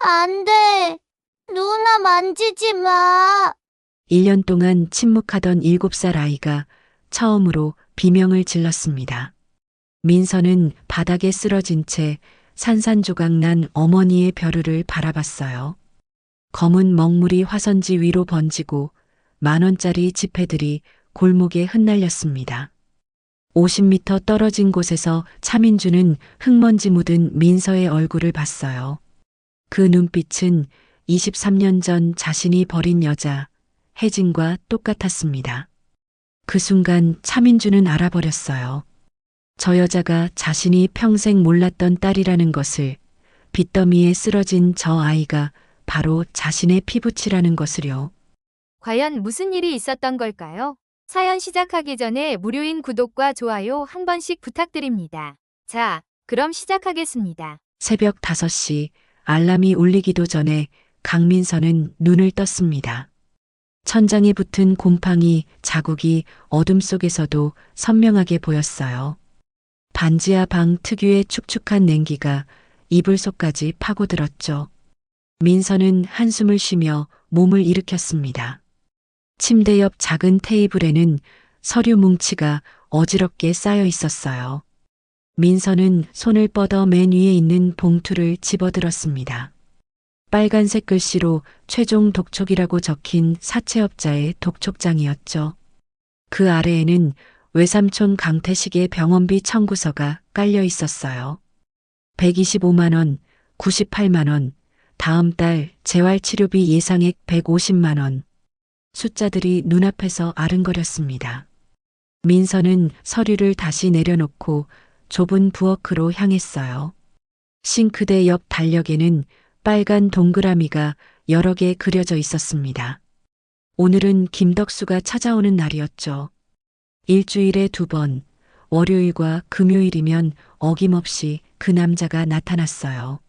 안 돼. 누나 만지지 마. 1년 동안 침묵하던 7살 아이가 처음으로 비명을 질렀습니다. 민서는 바닥에 쓰러진 채 산산조각 난 어머니의 벼르를 바라봤어요. 검은 먹물이 화선지 위로 번지고 10,000원짜리 지폐들이 골목에 흩날렸습니다. 50m 떨어진 곳에서 차민주는 흙먼지 묻은 민서의 얼굴을 봤어요. 그 눈빛은 23년 전 자신이 버린 여자, 혜진과 똑같았습니다. 그 순간 차민주는 알아버렸어요. 저 여자가 자신이 평생 몰랐던 딸이라는 것을, 빚더미에 쓰러진 저 아이가 바로 자신의 피부치라는 것을요. 과연 무슨 일이 있었던 걸까요? 사연 시작하기 전에 무료인 구독과 좋아요 한 번씩 부탁드립니다. 자, 그럼 시작하겠습니다. 새벽 5시 알람이 울리기도 전에 강민서는 눈을 떴습니다. 천장에 붙은 곰팡이 자국이 어둠 속에서도 선명하게 보였어요. 반지하 방 특유의 축축한 냉기가 이불 속까지 파고들었죠. 민서는 한숨을 쉬며 몸을 일으켰습니다. 침대 옆 작은 테이블에는 서류 뭉치가 어지럽게 쌓여 있었어요. 민서는 손을 뻗어 맨 위에 있는 봉투를 집어들었습니다. 빨간색 글씨로 최종 독촉이라고 적힌 사채업자의 독촉장이었죠. 그 아래에는 외삼촌 강태식의 병원비 청구서가 깔려 있었어요. 125만 원, 98만 원, 다음 달 재활치료비 예상액 150만 원. 숫자들이 눈앞에서 아른거렸습니다. 민서는 서류를 다시 내려놓고 좁은 부엌으로 향했어요. 싱크대 옆 달력에는 빨간 동그라미가 여러 개 그려져 있었습니다. 오늘은 김덕수가 찾아오는 날이었죠. 일주일에 2번, 월요일과 금요일이면 어김없이 그 남자가 나타났어요.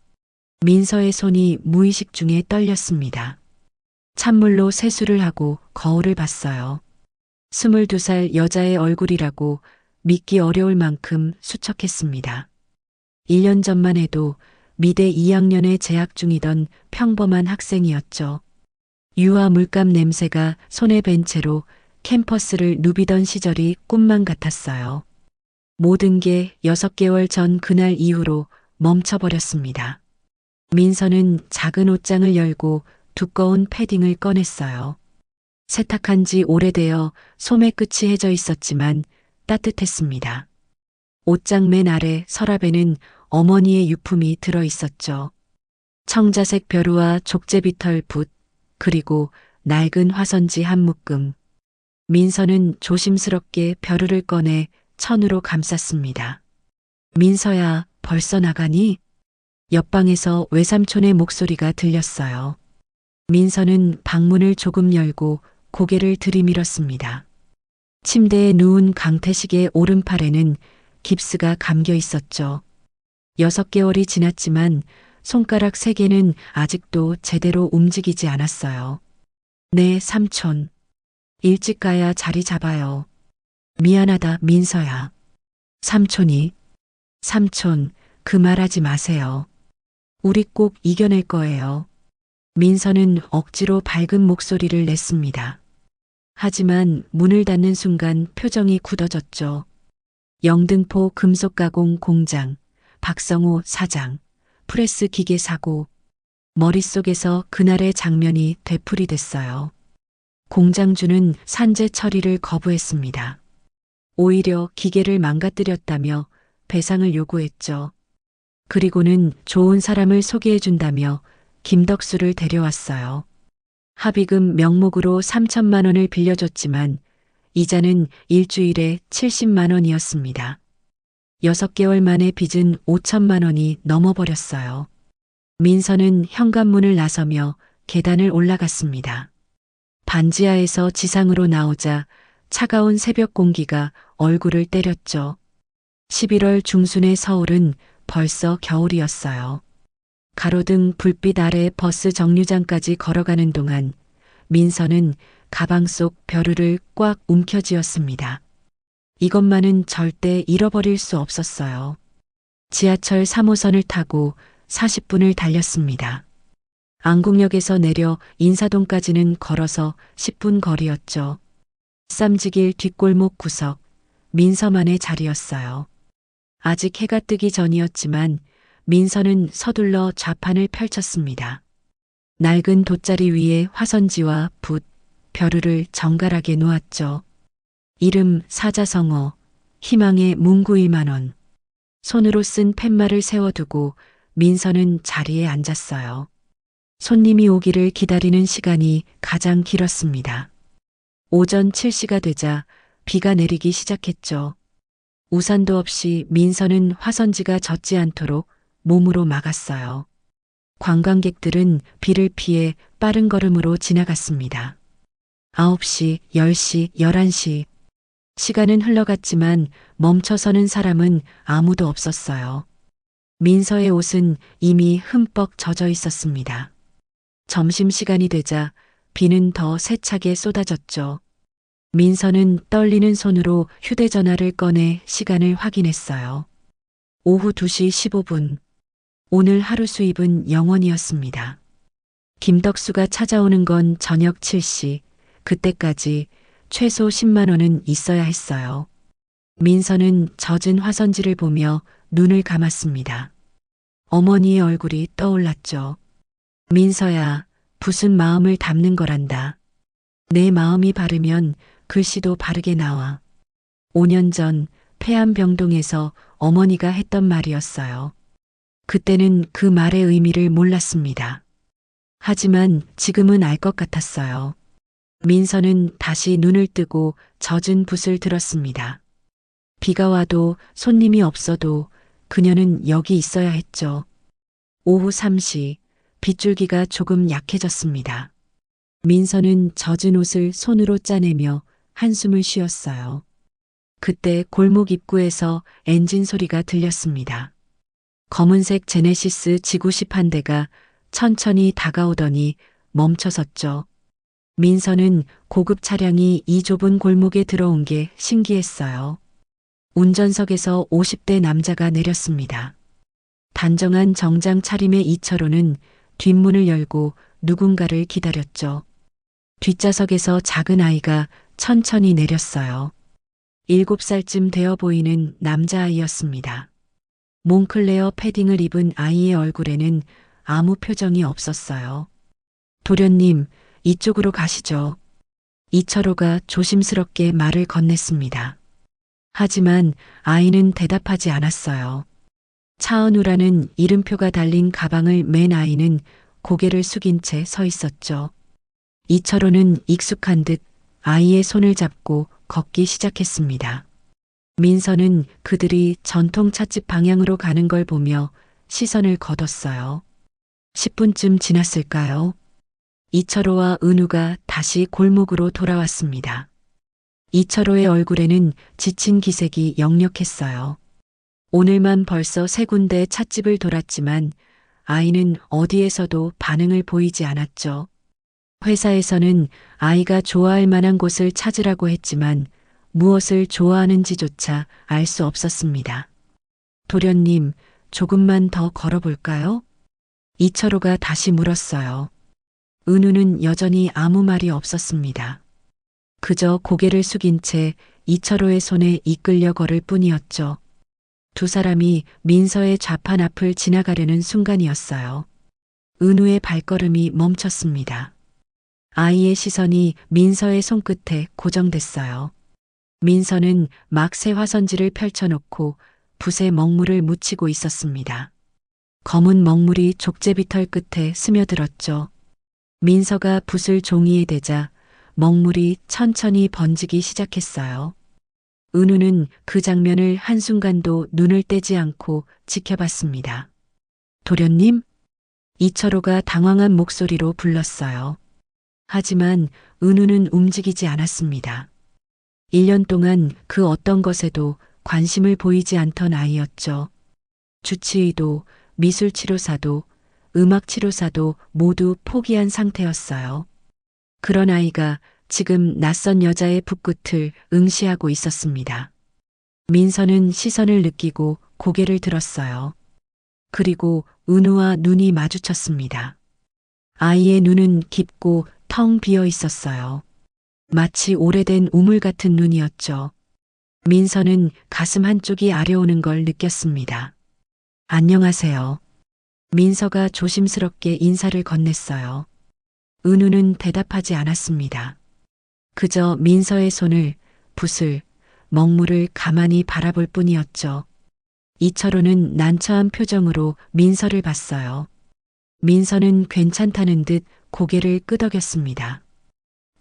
민서의 손이 무의식 중에 떨렸습니다. 찬물로 세수를 하고 거울을 봤어요. 22살 여자의 얼굴이라고 믿기 어려울 만큼 수척했습니다. 1년 전만 해도 미대 2학년에 재학 중이던 평범한 학생이었죠. 유아 물감 냄새가 손에 밴 채로 캠퍼스를 누비던 시절이 꿈만 같았어요. 모든 게 6개월 전 그날 이후로 멈춰버렸습니다. 민서는 작은 옷장을 열고 두꺼운 패딩을 꺼냈어요. 세탁한 지 오래되어 소매 끝이 해져 있었지만 따뜻했습니다. 옷장 맨 아래 서랍에는 어머니의 유품이 들어 있었죠. 청자색 벼루와 족제비털 붓, 그리고 낡은 화선지 한 묶음. 민서는 조심스럽게 벼루를 꺼내 천으로 감쌌습니다. 민서야, 벌써 나가니? 옆방에서 외삼촌의 목소리가 들렸어요. 민서는 방문을 조금 열고 고개를 들이밀었습니다. 침대에 누운 강태식의 오른팔에는 깁스가 감겨 있었죠. 6개월이 지났지만 손가락 3개는 아직도 제대로 움직이지 않았어요. 네, 삼촌. 일찍 가야 자리 잡아요. 미안하다, 민서야. 삼촌이. 삼촌, 그 말하지 마세요. 우리 꼭 이겨낼 거예요. 민서는 억지로 밝은 목소리를 냈습니다. 하지만 문을 닫는 순간 표정이 굳어졌죠. 영등포 금속가공 공장, 박성호 사장, 프레스 기계 사고. 머릿속에서 그날의 장면이 되풀이됐어요. 공장주는 산재 처리를 거부했습니다. 오히려 기계를 망가뜨렸다며 배상을 요구했죠. 그리고는 좋은 사람을 소개해준다며 김덕수를 데려왔어요. 합의금 명목으로 3천만 원을 빌려줬지만 이자는 일주일에 70만 원이었습니다. 6개월 만에 빚은 5천만 원이 넘어버렸어요. 민서는 현관문을 나서며 계단을 올라갔습니다. 반지하에서 지상으로 나오자 차가운 새벽 공기가 얼굴을 때렸죠. 11월 중순의 서울은 벌써 겨울이었어요. 가로등 불빛 아래 버스 정류장까지 걸어가는 동안 민서는 가방 속 벼루를 꽉 움켜쥐었습니다. 이것만은 절대 잃어버릴 수 없었어요. 지하철 3호선을 타고 40분을 달렸습니다. 안국역에서 내려 인사동까지는 걸어서 10분 거리였죠. 쌈지길 뒷골목 구석, 민서만의 자리였어요. 아직 해가 뜨기 전이었지만 민서는 서둘러 좌판을 펼쳤습니다. 낡은 돗자리 위에 화선지와 붓, 벼루를 정갈하게 놓았죠. 이름 사자성어, 희망의 문구 2만 원. 손으로 쓴 팻말을 세워두고 민서는 자리에 앉았어요. 손님이 오기를 기다리는 시간이 가장 길었습니다. 오전 7시가 되자 비가 내리기 시작했죠. 우산도 없이 민서는 화선지가 젖지 않도록 몸으로 막았어요. 관광객들은 비를 피해 빠른 걸음으로 지나갔습니다. 9시, 10시, 11시. 시간은 흘러갔지만 멈춰서는 사람은 아무도 없었어요. 민서의 옷은 이미 흠뻑 젖어 있었습니다. 점심시간이 되자 비는 더 세차게 쏟아졌죠. 민서는 떨리는 손으로 휴대전화를 꺼내 시간을 확인했어요. 오후 2시 15분. 오늘 하루 수입은 0원이었습니다. 김덕수가 찾아오는 건 저녁 7시. 그때까지 최소 10만 원은 있어야 했어요. 민서는 젖은 화선지를 보며 눈을 감았습니다. 어머니의 얼굴이 떠올랐죠. 민서야, 붓은 마음을 담는 거란다. 내 마음이 바르면 글씨도 바르게 나와. 5년 전 폐암병동에서 어머니가 했던 말이었어요. 그때는 그 말의 의미를 몰랐습니다. 하지만 지금은 알 것 같았어요. 민서는 다시 눈을 뜨고 젖은 붓을 들었습니다. 비가 와도 손님이 없어도 그녀는 여기 있어야 했죠. 오후 3시, 빗줄기가 조금 약해졌습니다. 민서는 젖은 옷을 손으로 짜내며 한숨을 쉬었어요. 그때 골목 입구에서 엔진 소리가 들렸습니다. 검은색 제네시스 지구십 한 대가 천천히 다가오더니 멈춰섰죠. 민서는 고급 차량이 이 좁은 골목에 들어온 게 신기했어요. 운전석에서 50대 남자가 내렸습니다. 단정한 정장 차림의 이철호는 뒷문을 열고 누군가를 기다렸죠. 뒷좌석에서 작은 아이가 천천히 내렸어요. 7살쯤 되어 보이는 남자아이였습니다. 몽클레어 패딩을 입은 아이의 얼굴에는 아무 표정이 없었어요. 도련님, 이쪽으로 가시죠. 이철호가 조심스럽게 말을 건넸습니다. 하지만 아이는 대답하지 않았어요. 차은우라는 이름표가 달린 가방을 맨 아이는 고개를 숙인 채 서 있었죠. 이철호는 익숙한 듯 아이의 손을 잡고 걷기 시작했습니다. 민서는 그들이 전통 찻집 방향으로 가는 걸 보며 시선을 거뒀어요. 10분쯤 지났을까요? 이철호와 은우가 다시 골목으로 돌아왔습니다. 이철호의 얼굴에는 지친 기색이 역력했어요. 오늘만 벌써 3군데 찻집을 돌았지만 아이는 어디에서도 반응을 보이지 않았죠. 회사에서는 아이가 좋아할 만한 곳을 찾으라고 했지만 무엇을 좋아하는지조차 알 수 없었습니다. 도련님, 조금만 더 걸어볼까요? 이철호가 다시 물었어요. 은우는 여전히 아무 말이 없었습니다. 그저 고개를 숙인 채 이철호의 손에 이끌려 걸을 뿐이었죠. 두 사람이 민서의 좌판 앞을 지나가려는 순간이었어요. 은우의 발걸음이 멈췄습니다. 아이의 시선이 민서의 손끝에 고정됐어요. 민서는 막 새 화선지를 펼쳐놓고 붓에 먹물을 묻히고 있었습니다. 검은 먹물이 족제비털 끝에 스며들었죠. 민서가 붓을 종이에 대자 먹물이 천천히 번지기 시작했어요. 은우는 그 장면을 한순간도 눈을 떼지 않고 지켜봤습니다. 도련님? 이철호가 당황한 목소리로 불렀어요. 하지만 은우는 움직이지 않았습니다. 1년 동안 그 어떤 것에도 관심을 보이지 않던 아이였죠. 주치의도, 미술치료사도, 음악치료사도 모두 포기한 상태였어요. 그런 아이가 지금 낯선 여자의 붓끝을 응시하고 있었습니다. 민서는 시선을 느끼고 고개를 들었어요. 그리고 은우와 눈이 마주쳤습니다. 아이의 눈은 깊고 텅 비어 있었어요. 마치 오래된 우물 같은 눈이었죠. 민서는 가슴 한쪽이 아려오는 걸 느꼈습니다. 안녕하세요. 민서가 조심스럽게 인사를 건넸어요. 은우는 대답하지 않았습니다. 그저 민서의 손을, 붓을, 먹물을 가만히 바라볼 뿐이었죠. 이철호는 난처한 표정으로 민서를 봤어요. 민서는 괜찮다는 듯 고개를 끄덕였습니다.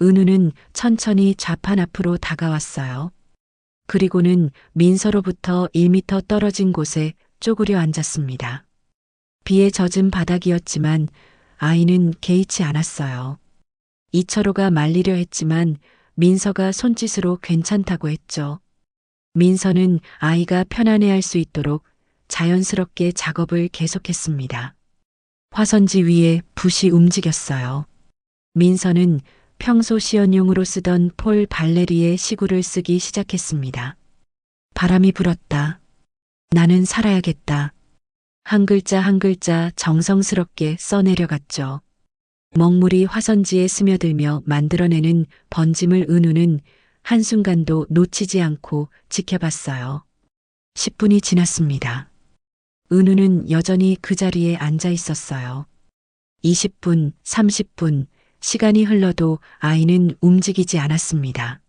은우는 천천히 좌판 앞으로 다가왔어요. 그리고는 민서로부터 1미터 떨어진 곳에 쪼그려 앉았습니다. 비에 젖은 바닥이었지만 아이는 개의치 않았어요. 이철호가 말리려 했지만 민서가 손짓으로 괜찮다고 했죠. 민서는 아이가 편안해할 수 있도록 자연스럽게 작업을 계속했습니다. 화선지 위에 붓이 움직였어요. 민서는 평소 시연용으로 쓰던 폴 발레리의 시구를 쓰기 시작했습니다. 바람이 불었다. 나는 살아야겠다. 한 글자 한 글자 정성스럽게 써내려갔죠. 먹물이 화선지에 스며들며 만들어내는 번짐을 은우는 한순간도 놓치지 않고 지켜봤어요. 10분이 지났습니다. 은우는 여전히 그 자리에 앉아 있었어요. 20분, 30분, 시간이 흘러도 아이는 움직이지 않았습니다.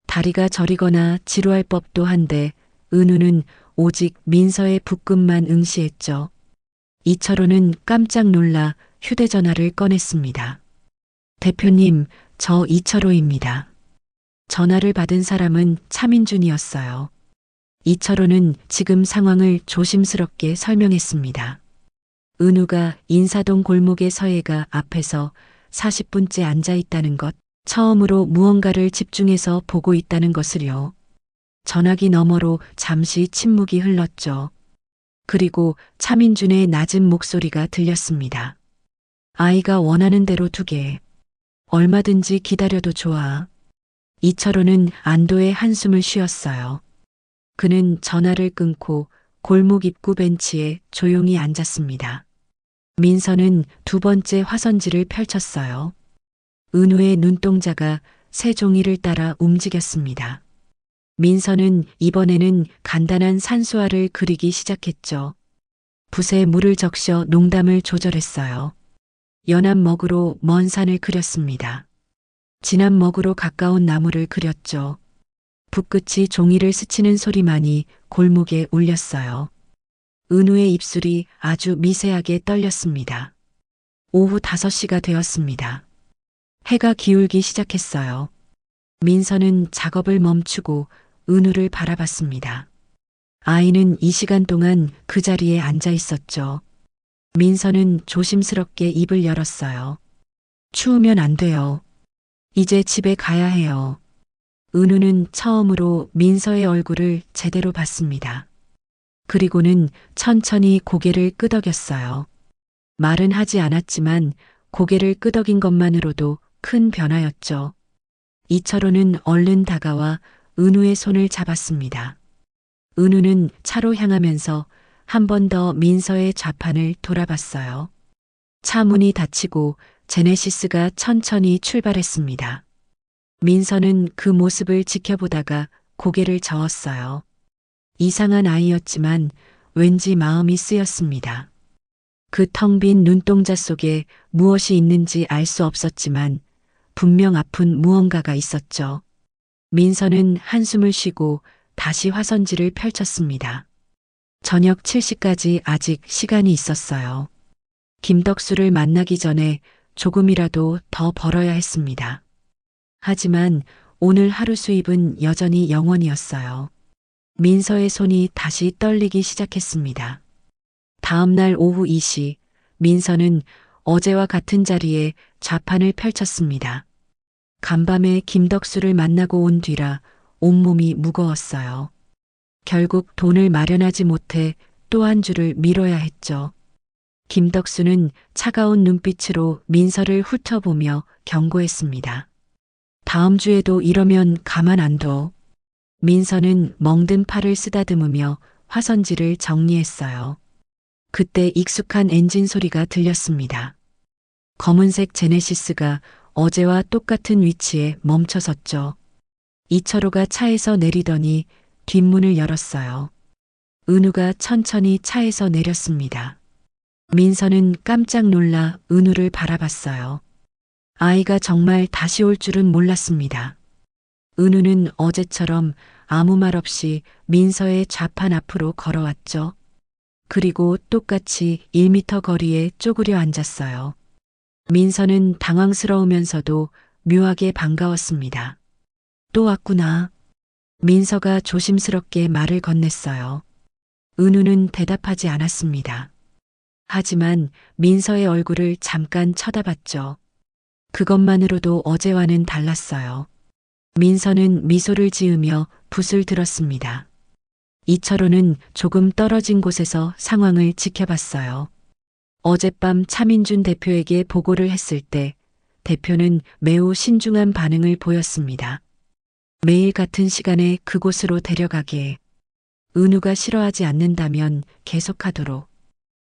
다리가 저리거나 지루할 법도 한데 은우는 오직 민서의 붓끝만 응시했죠. 이철호는 깜짝 놀라 휴대전화를 꺼냈습니다. 대표님, 저 이철호입니다. 전화를 받은 사람은 차민준이었어요. 이철호는 지금 상황을 조심스럽게 설명했습니다. 은우가 인사동 골목의 서예가 앞에서 40분째 앉아 있다는 것, 처음으로 무언가를 집중해서 보고 있다는 것을요. 전화기 너머로 잠시 침묵이 흘렀죠. 그리고 차민준의 낮은 목소리가 들렸습니다. 아이가 원하는 대로 두게. 얼마든지 기다려도 좋아. 이철호는 안도의 한숨을 쉬었어요. 그는 전화를 끊고 골목 입구 벤치에 조용히 앉았습니다. 민서는 두 번째 화선지를 펼쳤어요. 은우의 눈동자가 새 종이를 따라 움직였습니다. 민서는 이번에는 간단한 산수화를 그리기 시작했죠. 붓에 물을 적셔 농담을 조절했어요. 연한 먹으로 먼 산을 그렸습니다. 진한 먹으로 가까운 나무를 그렸죠. 붓끝이 종이를 스치는 소리만이 골목에 울렸어요. 은우의 입술이 아주 미세하게 떨렸습니다. 오후 5시가 되었습니다. 해가 기울기 시작했어요. 민서는 작업을 멈추고 은우를 바라봤습니다. 아이는 이 시간 동안 그 자리에 앉아 있었죠. 민서는 조심스럽게 입을 열었어요. 추우면 안 돼요. 이제 집에 가야 해요. 은우는 처음으로 민서의 얼굴을 제대로 봤습니다. 그리고는 천천히 고개를 끄덕였어요. 말은 하지 않았지만 고개를 끄덕인 것만으로도 큰 변화였죠. 이철호는 얼른 다가와 은우의 손을 잡았습니다. 은우는 차로 향하면서 한 번 더 민서의 좌판을 돌아봤어요. 차 문이 닫히고 제네시스가 천천히 출발했습니다. 민서는 그 모습을 지켜보다가 고개를 저었어요. 이상한 아이였지만 왠지 마음이 쓰였습니다. 그 텅 빈 눈동자 속에 무엇이 있는지 알 수 없었지만 분명 아픈 무언가가 있었죠. 민서는 한숨을 쉬고 다시 화선지를 펼쳤습니다. 저녁 7시까지 아직 시간이 있었어요. 김덕수를 만나기 전에 조금이라도 더 벌어야 했습니다. 하지만 오늘 하루 수입은 여전히 0원이었어요. 민서의 손이 다시 떨리기 시작했습니다. 다음 날 오후 2시, 민서는 어제와 같은 자리에 좌판을 펼쳤습니다. 간밤에 김덕수를 만나고 온 뒤라 온몸이 무거웠어요. 결국 돈을 마련하지 못해 또 한 주를 미뤄야 했죠. 김덕수는 차가운 눈빛으로 민서를 훑어보며 경고했습니다. 다음 주에도 이러면 가만 안 둬. 민서는 멍든 팔을 쓰다듬으며 화선지를 정리했어요. 그때 익숙한 엔진 소리가 들렸습니다. 검은색 제네시스가 어제와 똑같은 위치에 멈춰 섰죠. 이철호가 차에서 내리더니 뒷문을 열었어요. 은우가 천천히 차에서 내렸습니다. 민서는 깜짝 놀라 은우를 바라봤어요. 아이가 정말 다시 올 줄은 몰랐습니다. 은우는 어제처럼 아무 말 없이 민서의 좌판 앞으로 걸어왔죠. 그리고 똑같이 1미터 거리에 쪼그려 앉았어요. 민서는 당황스러우면서도 묘하게 반가웠습니다. 또 왔구나. 민서가 조심스럽게 말을 건넸어요. 은우는 대답하지 않았습니다. 하지만 민서의 얼굴을 잠깐 쳐다봤죠. 그것만으로도 어제와는 달랐어요. 민서는 미소를 지으며 붓을 들었습니다. 이철호는 조금 떨어진 곳에서 상황을 지켜봤어요. 어젯밤 차민준 대표에게 보고를 했을 때 대표는 매우 신중한 반응을 보였습니다. 매일 같은 시간에 그곳으로 데려가게. 은우가 싫어하지 않는다면 계속하도록.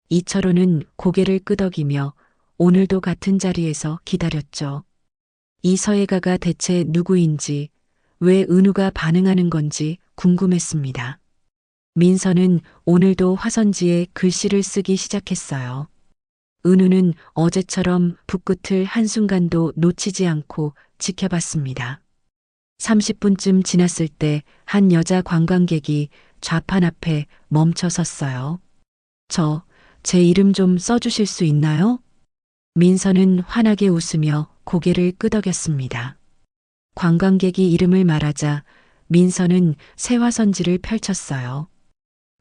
이철호는 고개를 끄덕이며 오늘도 같은 자리에서 기다렸죠. 이 서예가가 대체 누구인지, 왜 은우가 반응하는 건지 궁금했습니다. 민서는 오늘도 화선지에 글씨를 쓰기 시작했어요. 은우는 어제처럼 붓끝을 한순간도 놓치지 않고 지켜봤습니다. 30분쯤 지났을 때 한 여자 관광객이 좌판 앞에 멈춰 섰어요. 제 이름 좀 써주실 수 있나요? 민서는 환하게 웃으며 고개를 끄덕였습니다. 관광객이 이름을 말하자 민서는 새 화선지를 펼쳤어요.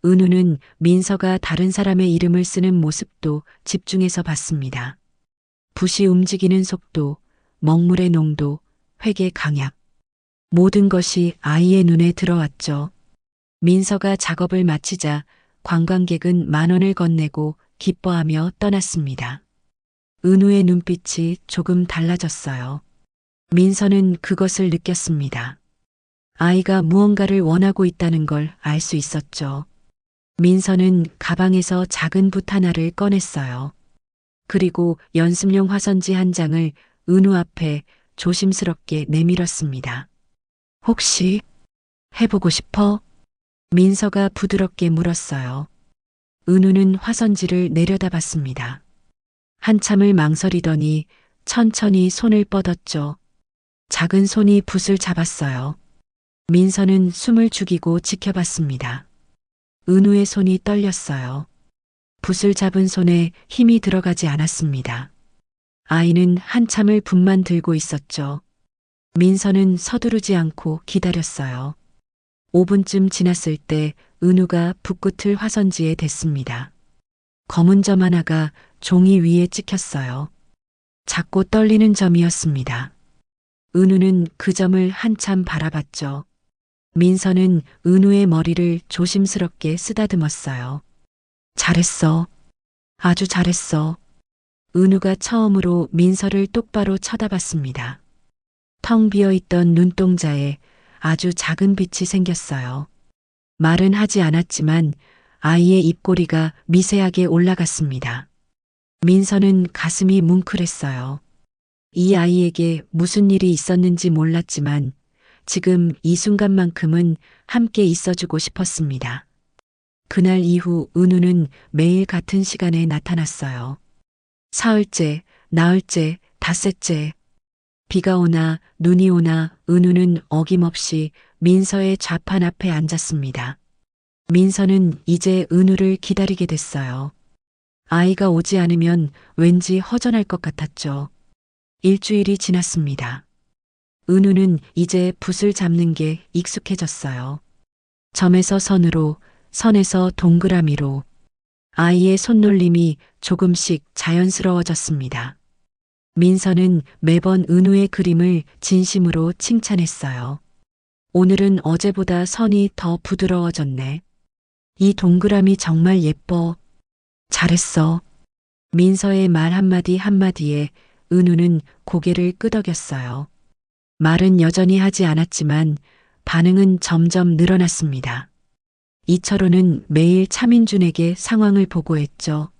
은우는 민서가 다른 사람의 이름을 쓰는 모습도 집중해서 봤습니다. 붓이 움직이는 속도, 먹물의 농도, 획의 강약. 모든 것이 아이의 눈에 들어왔죠. 민서가 작업을 마치자 관광객은 10,000원을 건네고 기뻐하며 떠났습니다. 은우의 눈빛이 조금 달라졌어요. 민서는 그것을 느꼈습니다. 아이가 무언가를 원하고 있다는 걸 알 수 있었죠. 민서는 가방에서 작은 붓 하나를 꺼냈어요. 그리고 연습용 화선지 한 장을 은우 앞에 조심스럽게 내밀었습니다. 혹시 해보고 싶어? 민서가 부드럽게 물었어요. 은우는 화선지를 내려다봤습니다. 한참을 망설이더니 천천히 손을 뻗었죠. 작은 손이 붓을 잡았어요. 민서는 숨을 죽이고 지켜봤습니다. 은우의 손이 떨렸어요. 붓을 잡은 손에 힘이 들어가지 않았습니다. 아이는 한참을 붓만 들고 있었죠. 민서는 서두르지 않고 기다렸어요. 5분쯤 지났을 때 은우가 붓끝을 화선지에 댔습니다. 검은 점 하나가 종이 위에 찍혔어요. 작고 떨리는 점이었습니다. 은우는 그 점을 한참 바라봤죠. 민서는 은우의 머리를 조심스럽게 쓰다듬었어요. 잘했어. 아주 잘했어. 은우가 처음으로 민서를 똑바로 쳐다봤습니다. 텅 비어있던 눈동자에 아주 작은 빛이 생겼어요. 말은 하지 않았지만 아이의 입꼬리가 미세하게 올라갔습니다. 민서는 가슴이 뭉클했어요. 이 아이에게 무슨 일이 있었는지 몰랐지만 지금 이 순간만큼은 함께 있어주고 싶었습니다. 그날 이후 은우는 매일 같은 시간에 나타났어요. 사흘째, 나흘째, 닷새째. 비가 오나 눈이 오나 은우는 어김없이 민서의 좌판 앞에 앉았습니다. 민서는 이제 은우를 기다리게 됐어요. 아이가 오지 않으면 왠지 허전할 것 같았죠. 일주일이 지났습니다. 은우는 이제 붓을 잡는 게 익숙해졌어요. 점에서 선으로, 선에서 동그라미로. 아이의 손놀림이 조금씩 자연스러워졌습니다. 민서는 매번 은우의 그림을 진심으로 칭찬했어요. 오늘은 어제보다 선이 더 부드러워졌네. 이 동그라미 정말 예뻐. 잘했어. 민서의 말 한마디 한마디에 은우는 고개를 끄덕였어요. 말은 여전히 하지 않았지만 반응은 점점 늘어났습니다. 이철호는 매일 차민준에게 상황을 보고했죠.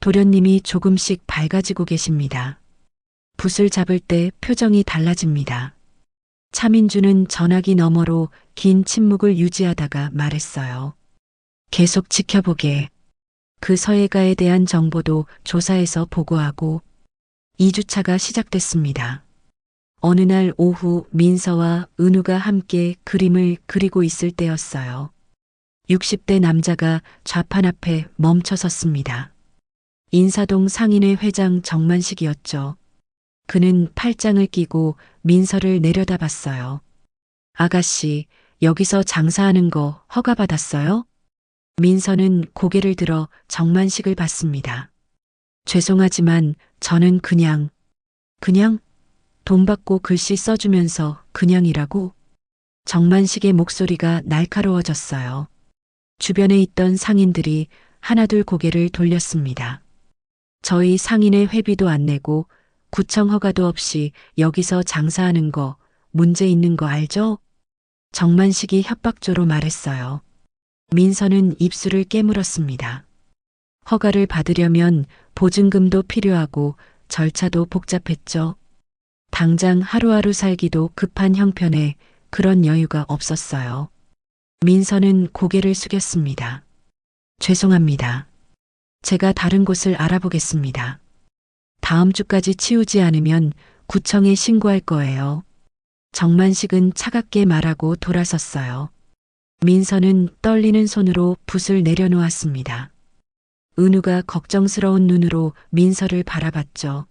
도련님이 조금씩 밝아지고 계십니다. 붓을 잡을 때 표정이 달라집니다. 차민주는 전화기 너머로 긴 침묵을 유지하다가 말했어요. 계속 지켜보게. 그 서예가에 대한 정보도 조사해서 보고하고. 2주차가 시작됐습니다. 어느 날 오후 민서와 은우가 함께 그림을 그리고 있을 때였어요. 60대 남자가 좌판 앞에 멈춰 섰습니다. 인사동 상인회 회장 정만식이었죠. 그는 팔짱을 끼고 민서를 내려다봤어요. 아가씨, 여기서 장사하는 거 허가받았어요? 민서는 고개를 들어 정만식을 봤습니다. 죄송하지만 저는 그냥 돈 받고 글씨 써주면서 그냥이라고? 정만식의 목소리가 날카로워졌어요. 주변에 있던 상인들이 하나둘 고개를 돌렸습니다. 저희 상인의 회비도 안 내고 구청 허가도 없이 여기서 장사하는 거 문제 있는 거 알죠? 정만식이 협박조로 말했어요. 민서는 입술을 깨물었습니다. 허가를 받으려면 보증금도 필요하고 절차도 복잡했죠. 당장 하루하루 살기도 급한 형편에 그런 여유가 없었어요. 민서는 고개를 숙였습니다. 죄송합니다. 제가 다른 곳을 알아보겠습니다. 다음 주까지 치우지 않으면 구청에 신고할 거예요. 정만식은 차갑게 말하고 돌아섰어요. 민서는 떨리는 손으로 붓을 내려놓았습니다. 은우가 걱정스러운 눈으로 민서를 바라봤죠.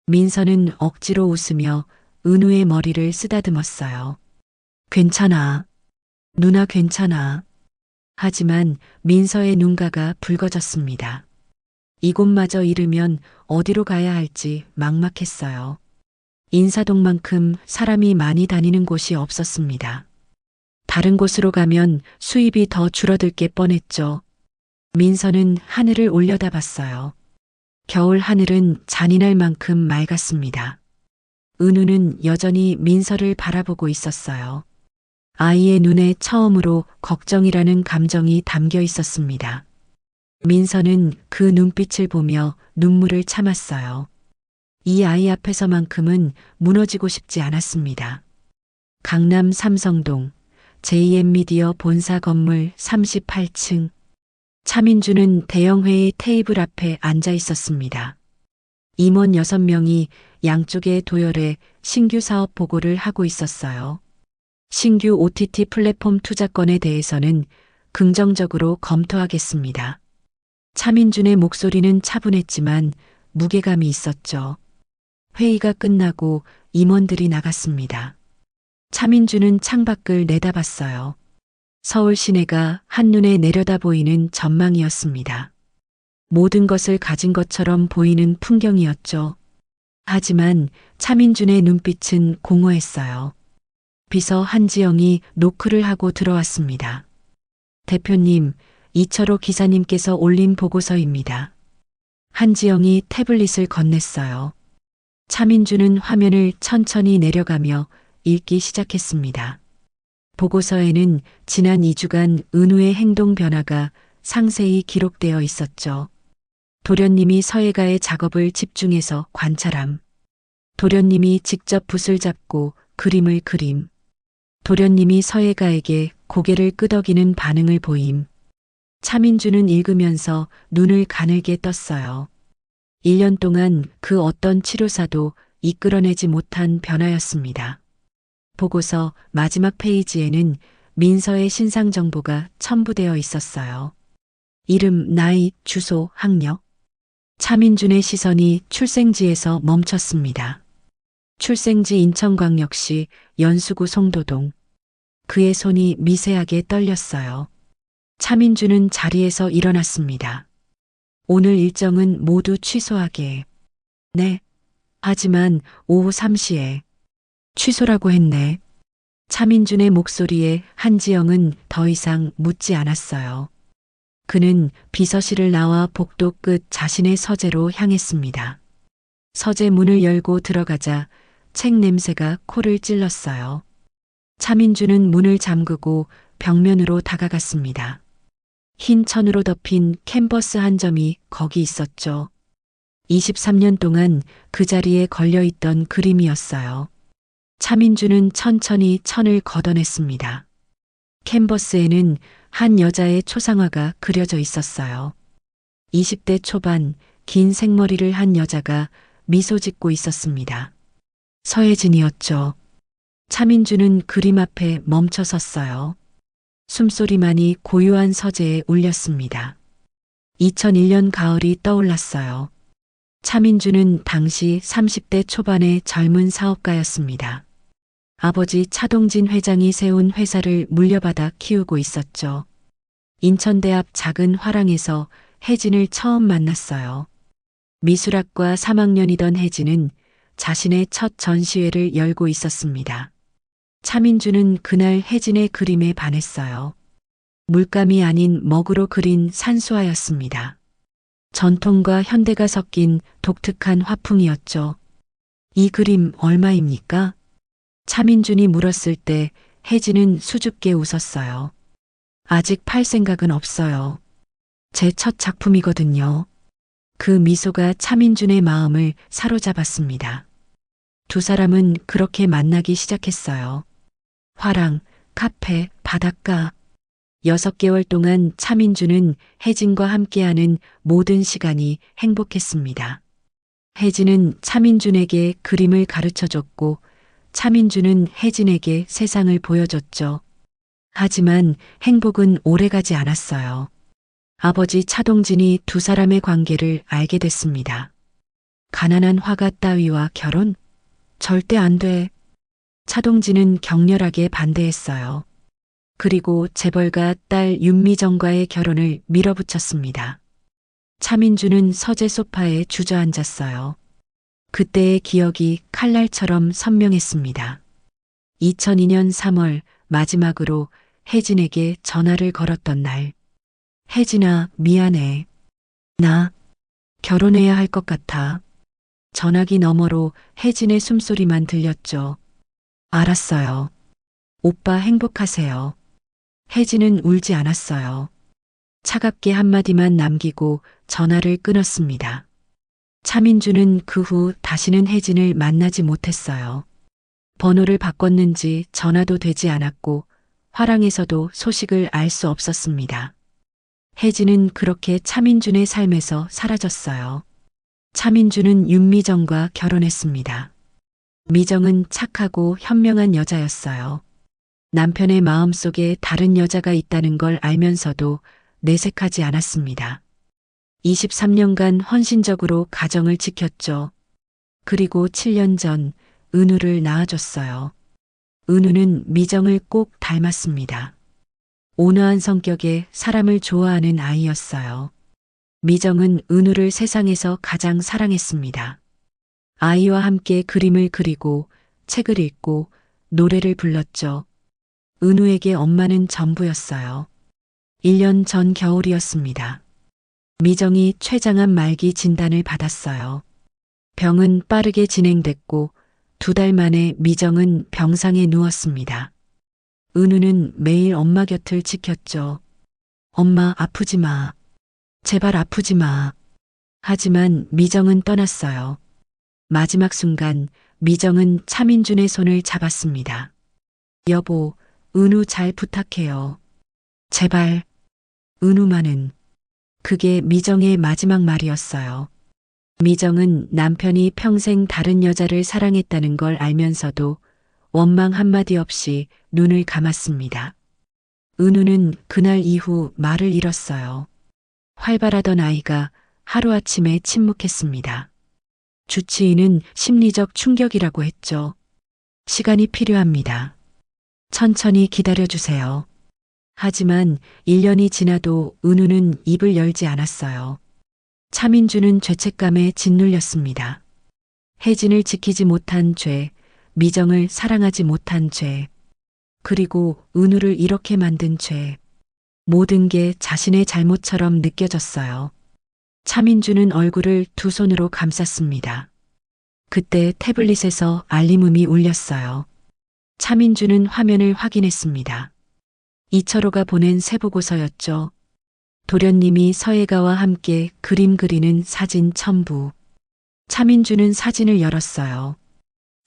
민서는 억지로 웃으며 은우의 머리를 쓰다듬었어요. 괜찮아. 누나 괜찮아. 하지만 민서의 눈가가 붉어졌습니다. 이곳마저 잃으면 어디로 가야 할지 막막했어요. 인사동만큼 사람이 많이 다니는 곳이 없었습니다. 다른 곳으로 가면 수입이 더 줄어들 게 뻔했죠. 민서는 하늘을 올려다봤어요. 겨울 하늘은 잔인할 만큼 맑았습니다. 은우는 여전히 민서를 바라보고 있었어요. 아이의 눈에 처음으로 걱정이라는 감정이 담겨 있었습니다. 민서는 그 눈빛을 보며 눈물을 참았어요. 이 아이 앞에서만큼은 무너지고 싶지 않았습니다. 강남 삼성동 JM미디어 본사 건물 38층. 차민주는 대형회의 테이블 앞에 앉아 있었습니다. 임원 6명이 양쪽의 도열에 신규 사업 보고를 하고 있었어요. 신규 OTT 플랫폼 투자건에 대해서는 긍정적으로 검토하겠습니다. 차민준의 목소리는 차분했지만 무게감이 있었죠. 회의가 끝나고 임원들이 나갔습니다. 차민준은 창밖을 내다봤어요. 서울 시내가 한눈에 내려다 보이는 전망이었습니다. 모든 것을 가진 것처럼 보이는 풍경이었죠. 하지만 차민준의 눈빛은 공허했어요. 비서 한지영이 노크를 하고 들어왔습니다. 대표님, 이철호 기사님께서 올린 보고서입니다. 한지영이 태블릿을 건넸어요. 차민준은 화면을 천천히 내려가며 읽기 시작했습니다. 보고서에는 지난 2주간 은우의 행동 변화가 상세히 기록되어 있었죠. 도련님이 서예가의 작업을 집중해서 관찰함. 도련님이 직접 붓을 잡고 그림을 그림. 도련님이 서예가에게 고개를 끄덕이는 반응을 보임. 차민주는 읽으면서 눈을 가늘게 떴어요. 1년 동안 그 어떤 치료사도 이끌어내지 못한 변화였습니다. 보고서 마지막 페이지에는 민서의 신상 정보가 첨부되어 있었어요. 이름, 나이, 주소, 학력. 차민준의 시선이 출생지에서 멈췄습니다. 출생지 인천광역시 연수구 송도동. 그의 손이 미세하게 떨렸어요. 차민준은 자리에서 일어났습니다. 오늘 일정은 모두 취소하게. 네. 하지만 오후 3시에. 취소라고 했네. 차민준의 목소리에 한지영은 더 이상 묻지 않았어요. 그는 비서실을 나와 복도 끝 자신의 서재로 향했습니다. 서재 문을 열고 들어가자 책 냄새가 코를 찔렀어요. 차민준은 문을 잠그고 벽면으로 다가갔습니다. 흰 천으로 덮인 캔버스 한 점이 거기 있었죠. 23년 동안 그 자리에 걸려있던 그림이었어요. 차민주는 천천히 천을 걷어냈습니다. 캔버스에는 한 여자의 초상화가 그려져 있었어요. 20대 초반 긴 생머리를 한 여자가 미소 짓고 있었습니다. 서혜진이었죠. 차민주는 그림 앞에 멈춰 섰어요. 숨소리만이 고요한 서재에 울렸습니다. 2001년 가을이 떠올랐어요. 차민주는 당시 30대 초반의 젊은 사업가였습니다. 아버지 차동진 회장이 세운 회사를 물려받아 키우고 있었죠. 인천대 앞 작은 화랑에서 혜진을 처음 만났어요. 미술학과 3학년이던 혜진은 자신의 첫 전시회를 열고 있었습니다. 차민주는 그날 혜진의 그림에 반했어요. 물감이 아닌 먹으로 그린 산수화였습니다. 전통과 현대가 섞인 독특한 화풍이었죠. 이 그림 얼마입니까? 차민준이 물었을 때 혜진은 수줍게 웃었어요. 아직 팔 생각은 없어요. 제 첫 작품이거든요. 그 미소가 차민준의 마음을 사로잡았습니다. 두 사람은 그렇게 만나기 시작했어요. 화랑, 카페, 바닷가. 6개월 동안 차민준은 혜진과 함께하는 모든 시간이 행복했습니다. 혜진은 차민준에게 그림을 가르쳐줬고 차민준은 혜진에게 세상을 보여줬죠. 하지만 행복은 오래가지 않았어요. 아버지 차동진이 두 사람의 관계를 알게 됐습니다. 가난한 화가 따위와 결혼? 절대 안 돼. 차동진은 격렬하게 반대했어요. 그리고 재벌가 딸 윤미정과의 결혼을 밀어붙였습니다. 차민주는 서재 소파에 주저앉았어요. 그때의 기억이 칼날처럼 선명했습니다. 2002년 3월 마지막으로 혜진에게 전화를 걸었던 날. 혜진아, 미안해. 나 결혼해야 할 것 같아. 전화기 너머로 혜진의 숨소리만 들렸죠. 알았어요. 오빠 행복하세요. 혜진은 울지 않았어요. 차갑게 한마디만 남기고 전화를 끊었습니다. 차민주는 그 후 다시는 혜진을 만나지 못했어요. 번호를 바꿨는지 전화도 되지 않았고 화랑에서도 소식을 알 수 없었습니다. 혜진은 그렇게 차민준의 삶에서 사라졌어요. 차민준은 윤미정과 결혼했습니다. 미정은 착하고 현명한 여자였어요. 남편의 마음속에 다른 여자가 있다는 걸 알면서도 내색하지 않았습니다. 23년간 헌신적으로 가정을 지켰죠. 그리고 7년 전 은우를 낳아줬어요. 은우는 미정을 꼭 닮았습니다. 온화한 성격에 사람을 좋아하는 아이였어요. 미정은 은우를 세상에서 가장 사랑했습니다. 아이와 함께 그림을 그리고 책을 읽고 노래를 불렀죠. 은우에게 엄마는 전부였어요. 1년 전 겨울이었습니다. 미정이 췌장암 말기 진단을 받았어요. 병은 빠르게 진행됐고 2달 만에 미정은 병상에 누웠습니다. 은우는 매일 엄마 곁을 지켰죠. 엄마 아프지 마. 제발 아프지 마. 하지만 미정은 떠났어요. 마지막 순간 미정은 차민준의 손을 잡았습니다. 여보, 은우 잘 부탁해요. 제발. 은우만은. 그게 미정의 마지막 말이었어요. 미정은 남편이 평생 다른 여자를 사랑했다는 걸 알면서도 원망 한마디 없이 눈을 감았습니다. 은우는 그날 이후 말을 잃었어요. 활발하던 아이가 하루아침에 침묵했습니다. 주치의는 심리적 충격이라고 했죠. 시간이 필요합니다. 천천히 기다려주세요. 하지만 1년이 지나도 은우는 입을 열지 않았어요. 차민주는 죄책감에 짓눌렸습니다. 혜진을 지키지 못한 죄, 미정을 사랑하지 못한 죄, 그리고 은우를 이렇게 만든 죄. 모든 게 자신의 잘못처럼 느껴졌어요. 차민주는 얼굴을 두 손으로 감쌌습니다. 그때 태블릿에서 알림음이 울렸어요. 차민주는 화면을 확인했습니다. 이철호가 보낸 세부고서였죠. 도련님이 서예가와 함께 그림 그리는 사진 첨부. 차민주는 사진을 열었어요.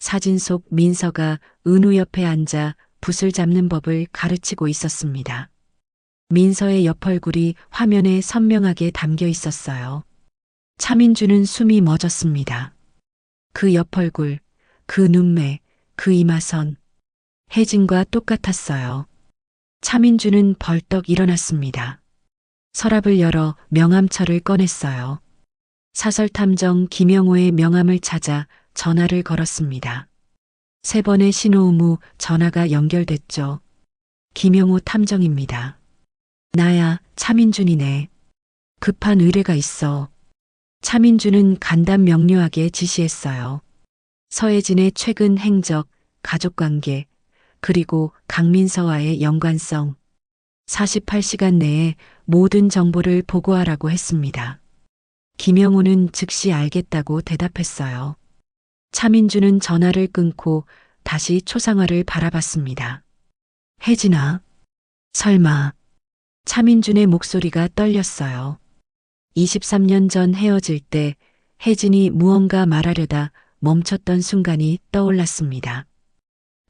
사진 속 민서가 은우 옆에 앉아 붓을 잡는 법을 가르치고 있었습니다. 민서의 옆 얼굴이 화면에 선명하게 담겨 있었어요. 차민주는 숨이 멎었습니다. 그 옆 얼굴, 그 눈매, 그 이마선. 혜진과 똑같았어요. 차민주는 벌떡 일어났습니다. 서랍을 열어 명함철을 꺼냈어요. 사설탐정 김영호의 명함을 찾아 전화를 걸었습니다. 3번의 신호음 후 전화가 연결됐죠. 김영호 탐정입니다. 나야, 차민준이네. 급한 의뢰가 있어. 차민준은 간단 명료하게 지시했어요. 서혜진의 최근 행적, 가족관계, 그리고 강민서와의 연관성. 48시간 내에 모든 정보를 보고하라고 했습니다. 김영호는 즉시 알겠다고 대답했어요. 차민주는 전화를 끊고 다시 초상화를 바라봤습니다. 혜진아, 설마. 차민준의 목소리가 떨렸어요. 23년 전 헤어질 때 혜진이 무언가 말하려다 멈췄던 순간이 떠올랐습니다.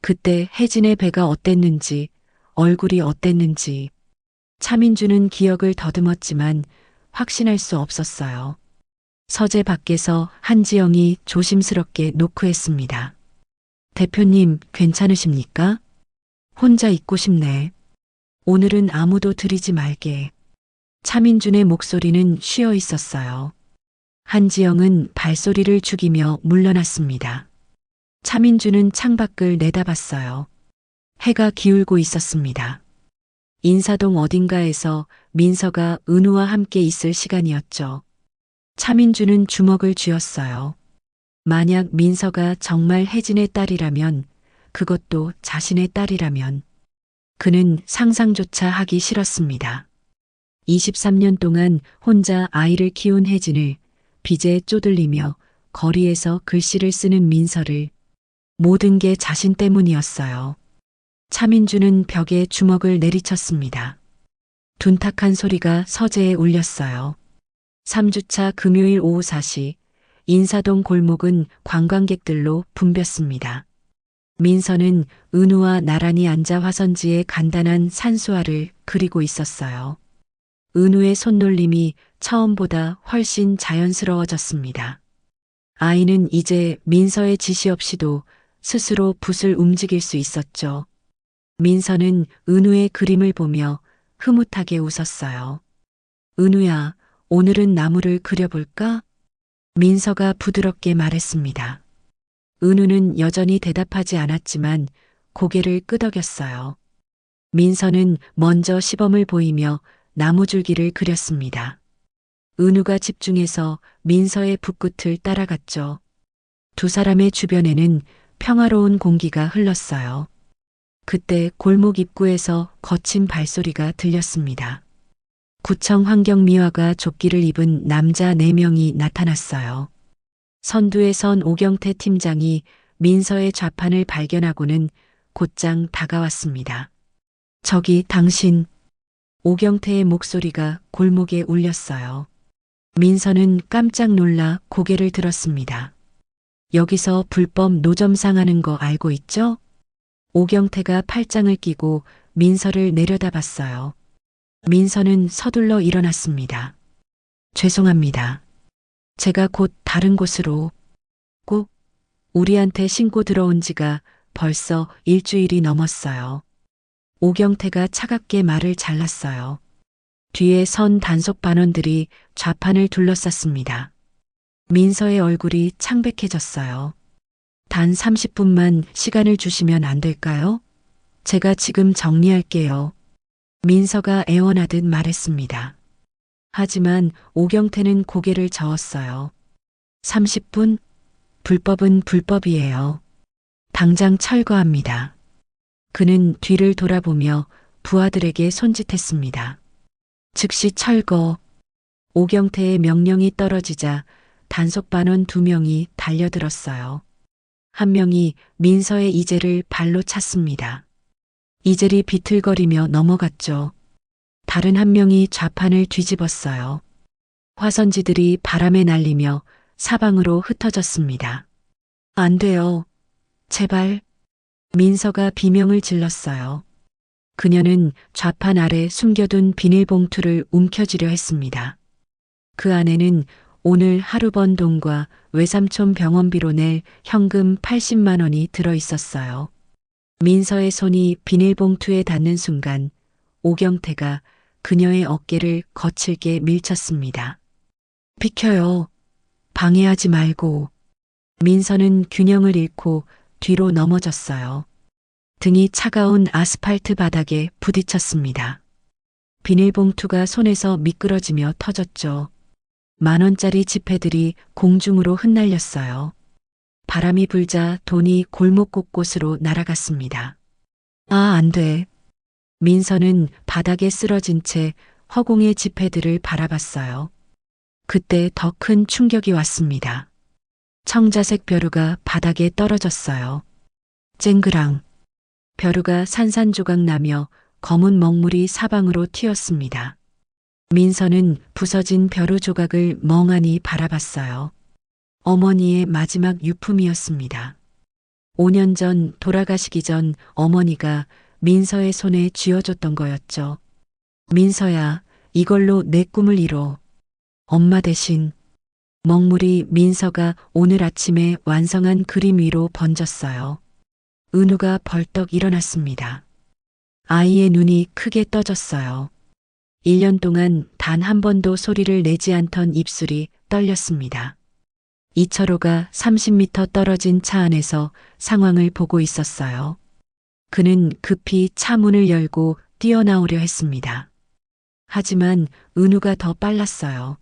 그때 혜진의 배가 어땠는지, 얼굴이 어땠는지. 차민주는 기억을 더듬었지만 확신할 수 없었어요. 서재 밖에서 한지영이 조심스럽게 노크했습니다. 대표님, 괜찮으십니까? 혼자 있고 싶네. 오늘은 아무도 들이지 말게. 차민준의 목소리는 쉬어 있었어요. 한지영은 발소리를 죽이며 물러났습니다. 차민준은 창밖을 내다봤어요. 해가 기울고 있었습니다. 인사동 어딘가에서 민서가 은우와 함께 있을 시간이었죠. 차민주는 주먹을 쥐었어요. 만약 민서가 정말 혜진의 딸이라면, 그것도 자신의 딸이라면, 그는 상상조차 하기 싫었습니다. 23년 동안 혼자 아이를 키운 혜진을 빚에 쪼들리며 거리에서 글씨를 쓰는 민서를, 모든 게 자신 때문이었어요. 차민주는 벽에 주먹을 내리쳤습니다. 둔탁한 소리가 서재에 울렸어요. 3주차 금요일 오후 4시, 인사동 골목은 관광객들로 붐볐습니다. 민서는 은우와 나란히 앉아 화선지에 간단한 산수화를 그리고 있었어요. 은우의 손놀림이 처음보다 훨씬 자연스러워졌습니다. 아이는 이제 민서의 지시 없이도 스스로 붓을 움직일 수 있었죠. 민서는 은우의 그림을 보며 흐뭇하게 웃었어요. 은우야, 오늘은 나무를 그려볼까? 민서가 부드럽게 말했습니다. 은우는 여전히 대답하지 않았지만 고개를 끄덕였어요. 민서는 먼저 시범을 보이며 나무줄기를 그렸습니다. 은우가 집중해서 민서의 붓끝을 따라갔죠. 두 사람의 주변에는 평화로운 공기가 흘렀어요. 그때 골목 입구에서 거친 발소리가 들렸습니다. 구청 환경미화가 조끼를 입은 남자 4명이 나타났어요. 선두에 선 오경태 팀장이 민서의 좌판을 발견하고는 곧장 다가왔습니다. 저기 당신. 오경태의 목소리가 골목에 울렸어요. 민서는 깜짝 놀라 고개를 들었습니다. 여기서 불법 노점상하는 거 알고 있죠? 오경태가 팔짱을 끼고 민서를 내려다봤어요. 민서는 서둘러 일어났습니다. 죄송합니다. 제가 곧 다른 곳으로. 꼭 우리한테 신고 들어온 지가 벌써 일주일이 넘었어요. 오경태가 차갑게 말을 잘랐어요. 뒤에 선 단속 반원들이 좌판을 둘러쌌습니다. 민서의 얼굴이 창백해졌어요. 단 30분만 시간을 주시면 안 될까요? 제가 지금 정리할게요. 민서가 애원하듯 말했습니다. 하지만 오경태는 고개를 저었어요. 30분? 불법은 불법이에요. 당장 철거합니다. 그는 뒤를 돌아보며 부하들에게 손짓했습니다. 즉시 철거. 오경태의 명령이 떨어지자 단속반원 2명이 달려들었어요. 한 명이 민서의 이젤을 발로 찼습니다. 이젤이 비틀거리며 넘어갔죠. 다른 한 명이 좌판을 뒤집었어요. 화선지들이 바람에 날리며 사방으로 흩어졌습니다. 안 돼요. 제발. 민서가 비명을 질렀어요. 그녀는 좌판 아래 숨겨둔 비닐봉투를 움켜쥐려 했습니다. 그 안에는 오늘 하루 번 돈과 외삼촌 병원비로 낼 현금 80만 원이 들어 있었어요. 민서의 손이 비닐봉투에 닿는 순간 오경태가 그녀의 어깨를 거칠게 밀쳤습니다. 비켜요. 방해하지 말고. 민서는 균형을 잃고 뒤로 넘어졌어요. 등이 차가운 아스팔트 바닥에 부딪혔습니다. 비닐봉투가 손에서 미끄러지며 터졌죠. 10,000원짜리 지폐들이 공중으로 흩날렸어요. 바람이 불자 돈이 골목 곳곳으로 날아갔습니다. 아, 안 돼. 민서는 바닥에 쓰러진 채 허공의 지폐들을 바라봤어요. 그때 더 큰 충격이 왔습니다. 청자색 벼루가 바닥에 떨어졌어요. 쨍그랑. 벼루가 산산조각 나며 검은 먹물이 사방으로 튀었습니다. 민서는 부서진 벼루 조각을 멍하니 바라봤어요. 어머니의 마지막 유품이었습니다. 5년 전 돌아가시기 전 어머니가 민서의 손에 쥐어줬던 거였죠. 민서야, 이걸로 내 꿈을 이뤄. 엄마 대신. 먹물이 민서가 오늘 아침에 완성한 그림 위로 번졌어요. 은우가 벌떡 일어났습니다. 아이의 눈이 크게 떠졌어요. 1년 동안 단 한 번도 소리를 내지 않던 입술이 떨렸습니다. 이철호가 30m 떨어진 차 안에서 상황을 보고 있었어요. 그는 급히 차 문을 열고 뛰어나오려 했습니다. 하지만 은우가 더 빨랐어요.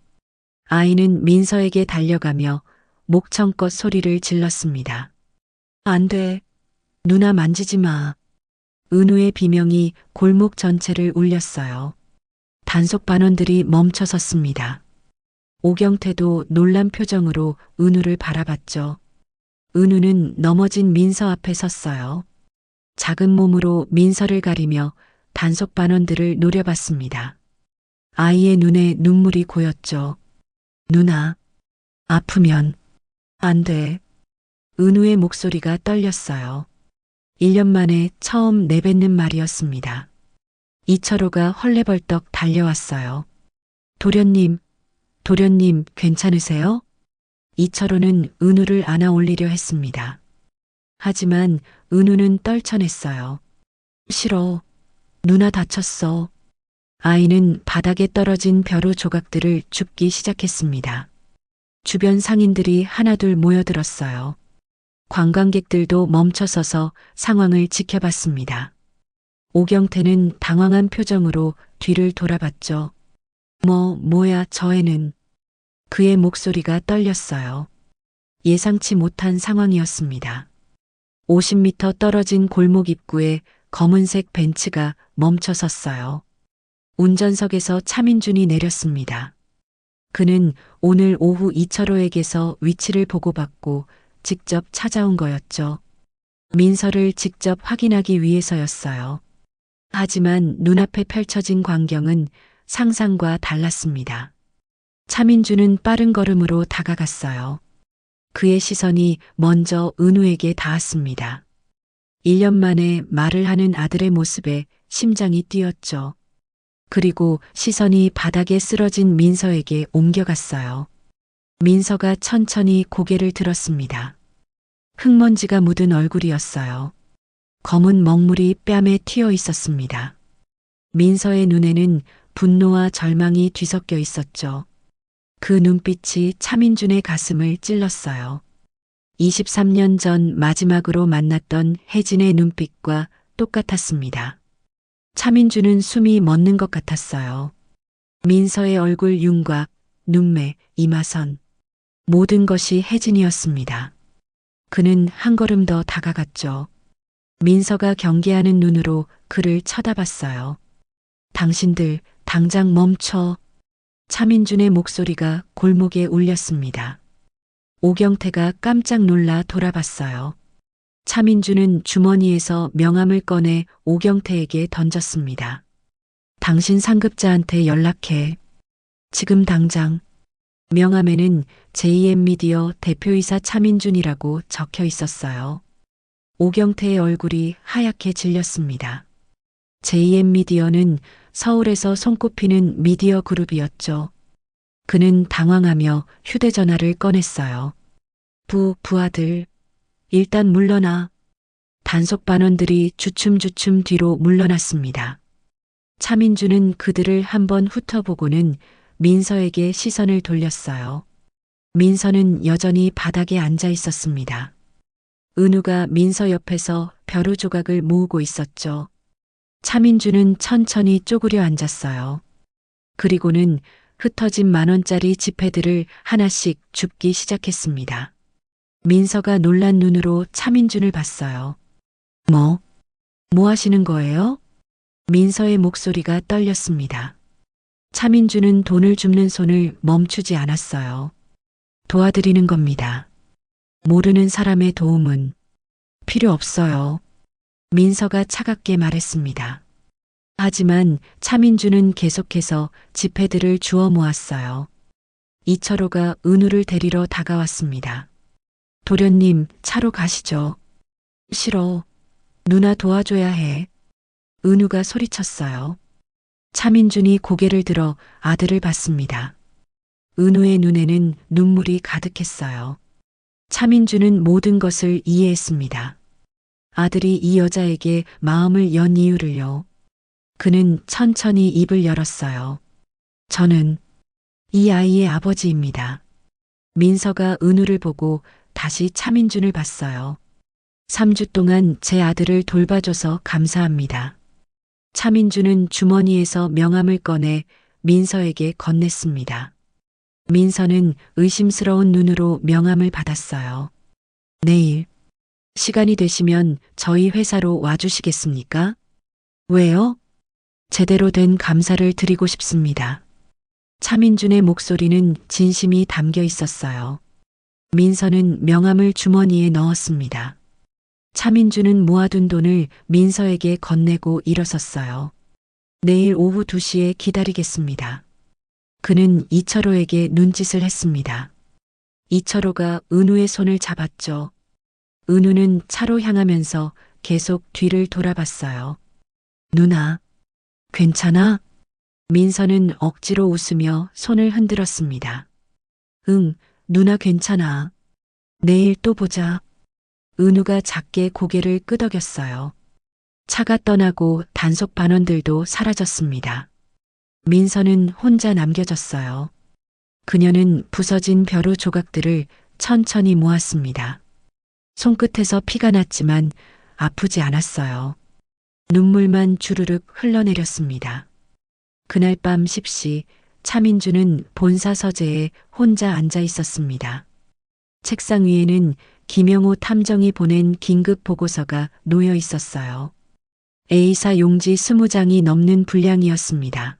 아이는 민서에게 달려가며 목청껏 소리를 질렀습니다. 안 돼. 누나 만지지 마. 은우의 비명이 골목 전체를 울렸어요. 단속 반원들이 멈춰섰습니다. 오경태도 놀란 표정으로 은우를 바라봤죠. 은우는 넘어진 민서 앞에 섰어요. 작은 몸으로 민서를 가리며 단속 반원들을 노려봤습니다. 아이의 눈에 눈물이 고였죠. 누나, 아프면 안 돼. 은우의 목소리가 떨렸어요. 1년 만에 처음 내뱉는 말이었습니다. 이철호가 헐레벌떡 달려왔어요. 도련님 괜찮으세요? 이철호는 은우를 안아 올리려 했습니다. 하지만 은우는 떨쳐냈어요. 싫어. 누나 다쳤어. 아이는 바닥에 떨어진 벼루 조각들을 줍기 시작했습니다. 주변 상인들이 하나둘 모여들었어요. 관광객들도 멈춰서서 상황을 지켜봤습니다. 오경태는 당황한 표정으로 뒤를 돌아봤죠. 뭐야 저 애는. 그의 목소리가 떨렸어요. 예상치 못한 상황이었습니다. 50m 떨어진 골목 입구에 검은색 벤츠가 멈춰 섰어요. 운전석에서 차민준이 내렸습니다. 그는 오늘 오후 이철호에게서 위치를 보고받고 직접 찾아온 거였죠. 민서를 직접 확인하기 위해서였어요. 하지만 눈앞에 펼쳐진 광경은 상상과 달랐습니다. 차민준은 빠른 걸음으로 다가갔어요. 그의 시선이 먼저 은우에게 닿았습니다. 1년 만에 말을 하는 아들의 모습에 심장이 뛰었죠. 그리고 시선이 바닥에 쓰러진 민서에게 옮겨갔어요. 민서가 천천히 고개를 들었습니다. 흙먼지가 묻은 얼굴이었어요. 검은 먹물이 뺨에 튀어 있었습니다. 민서의 눈에는 분노와 절망이 뒤섞여 있었죠. 그 눈빛이 차민준의 가슴을 찔렀어요. 23년 전 마지막으로 만났던 혜진의 눈빛과 똑같았습니다. 차민준은 숨이 멎는 것 같았어요. 민서의 얼굴 윤곽, 눈매, 이마선. 모든 것이 혜진이었습니다. 그는 한 걸음 더 다가갔죠. 민서가 경계하는 눈으로 그를 쳐다봤어요. 당신들 당장 멈춰. 차민준의 목소리가 골목에 울렸습니다. 오경태가 깜짝 놀라 돌아봤어요. 차민준은 주머니에서 명함을 꺼내 오경태에게 던졌습니다. 당신 상급자한테 연락해. 지금 당장. 명함에는 JM미디어 대표이사 차민준이라고 적혀 있었어요. 오경태의 얼굴이 하얗게 질렸습니다. JM미디어는 서울에서 손꼽히는 미디어 그룹이었죠. 그는 당황하며 휴대전화를 꺼냈어요. 부하들. 일단 물러나. 단속 반원들이 주춤주춤 뒤로 물러났습니다. 차민준은 그들을 한번 훑어보고는 민서에게 시선을 돌렸어요. 민서는 여전히 바닥에 앉아 있었습니다. 은우가 민서 옆에서 벼루 조각을 모으고 있었죠. 차민준은 천천히 쪼그려 앉았어요. 그리고는 흩어진 10,000원짜리 지폐들을 하나씩 줍기 시작했습니다. 민서가 놀란 눈으로 차민준을 봤어요. 뭐 하시는 거예요? 민서의 목소리가 떨렸습니다. 차민준은 돈을 줍는 손을 멈추지 않았어요. 도와드리는 겁니다. 모르는 사람의 도움은 필요 없어요. 민서가 차갑게 말했습니다. 하지만 차민준은 계속해서 지폐들을 주워 모았어요. 이철호가 은우를 데리러 다가왔습니다. 도련님, 차로 가시죠. 싫어. 누나 도와줘야 해. 은우가 소리쳤어요. 차민준이 고개를 들어 아들을 봤습니다. 은우의 눈에는 눈물이 가득했어요. 차민준은 모든 것을 이해했습니다. 아들이 이 여자에게 마음을 연 이유를요. 그는 천천히 입을 열었어요. 저는 이 아이의 아버지입니다. 민서가 은우를 보고 다시 차민준을 봤어요. 3주 동안 제 아들을 돌봐줘서 감사합니다. 차민준은 주머니에서 명함을 꺼내 민서에게 건넸습니다. 민서는 의심스러운 눈으로 명함을 받았어요. 내일 시간이 되시면 저희 회사로 와주시겠습니까? 왜요? 제대로 된 감사를 드리고 싶습니다. 차민준의 목소리는 진심이 담겨 있었어요. 민서는 명함을 주머니에 넣었습니다. 차민준은 모아둔 돈을 민서에게 건네고 일어섰어요. 내일 오후 2시에 기다리겠습니다. 그는 이철호에게 눈짓을 했습니다. 이철호가 은우의 손을 잡았죠. 은우는 차로 향하면서 계속 뒤를 돌아봤어요. 누나, 괜찮아? 민서는 억지로 웃으며 손을 흔들었습니다. 응, 누나 괜찮아. 내일 또 보자. 은우가 작게 고개를 끄덕였어요. 차가 떠나고 단속 반원들도 사라졌습니다. 민서는 혼자 남겨졌어요. 그녀는 부서진 벼루 조각들을 천천히 모았습니다. 손끝에서 피가 났지만 아프지 않았어요. 눈물만 주르륵 흘러내렸습니다. 그날 밤 10시 차민준은 본사 서재에 혼자 앉아 있었습니다. 책상 위에는 김영호 탐정이 보낸 긴급 보고서가 놓여 있었어요. A사 용지 20장이 넘는 분량이었습니다.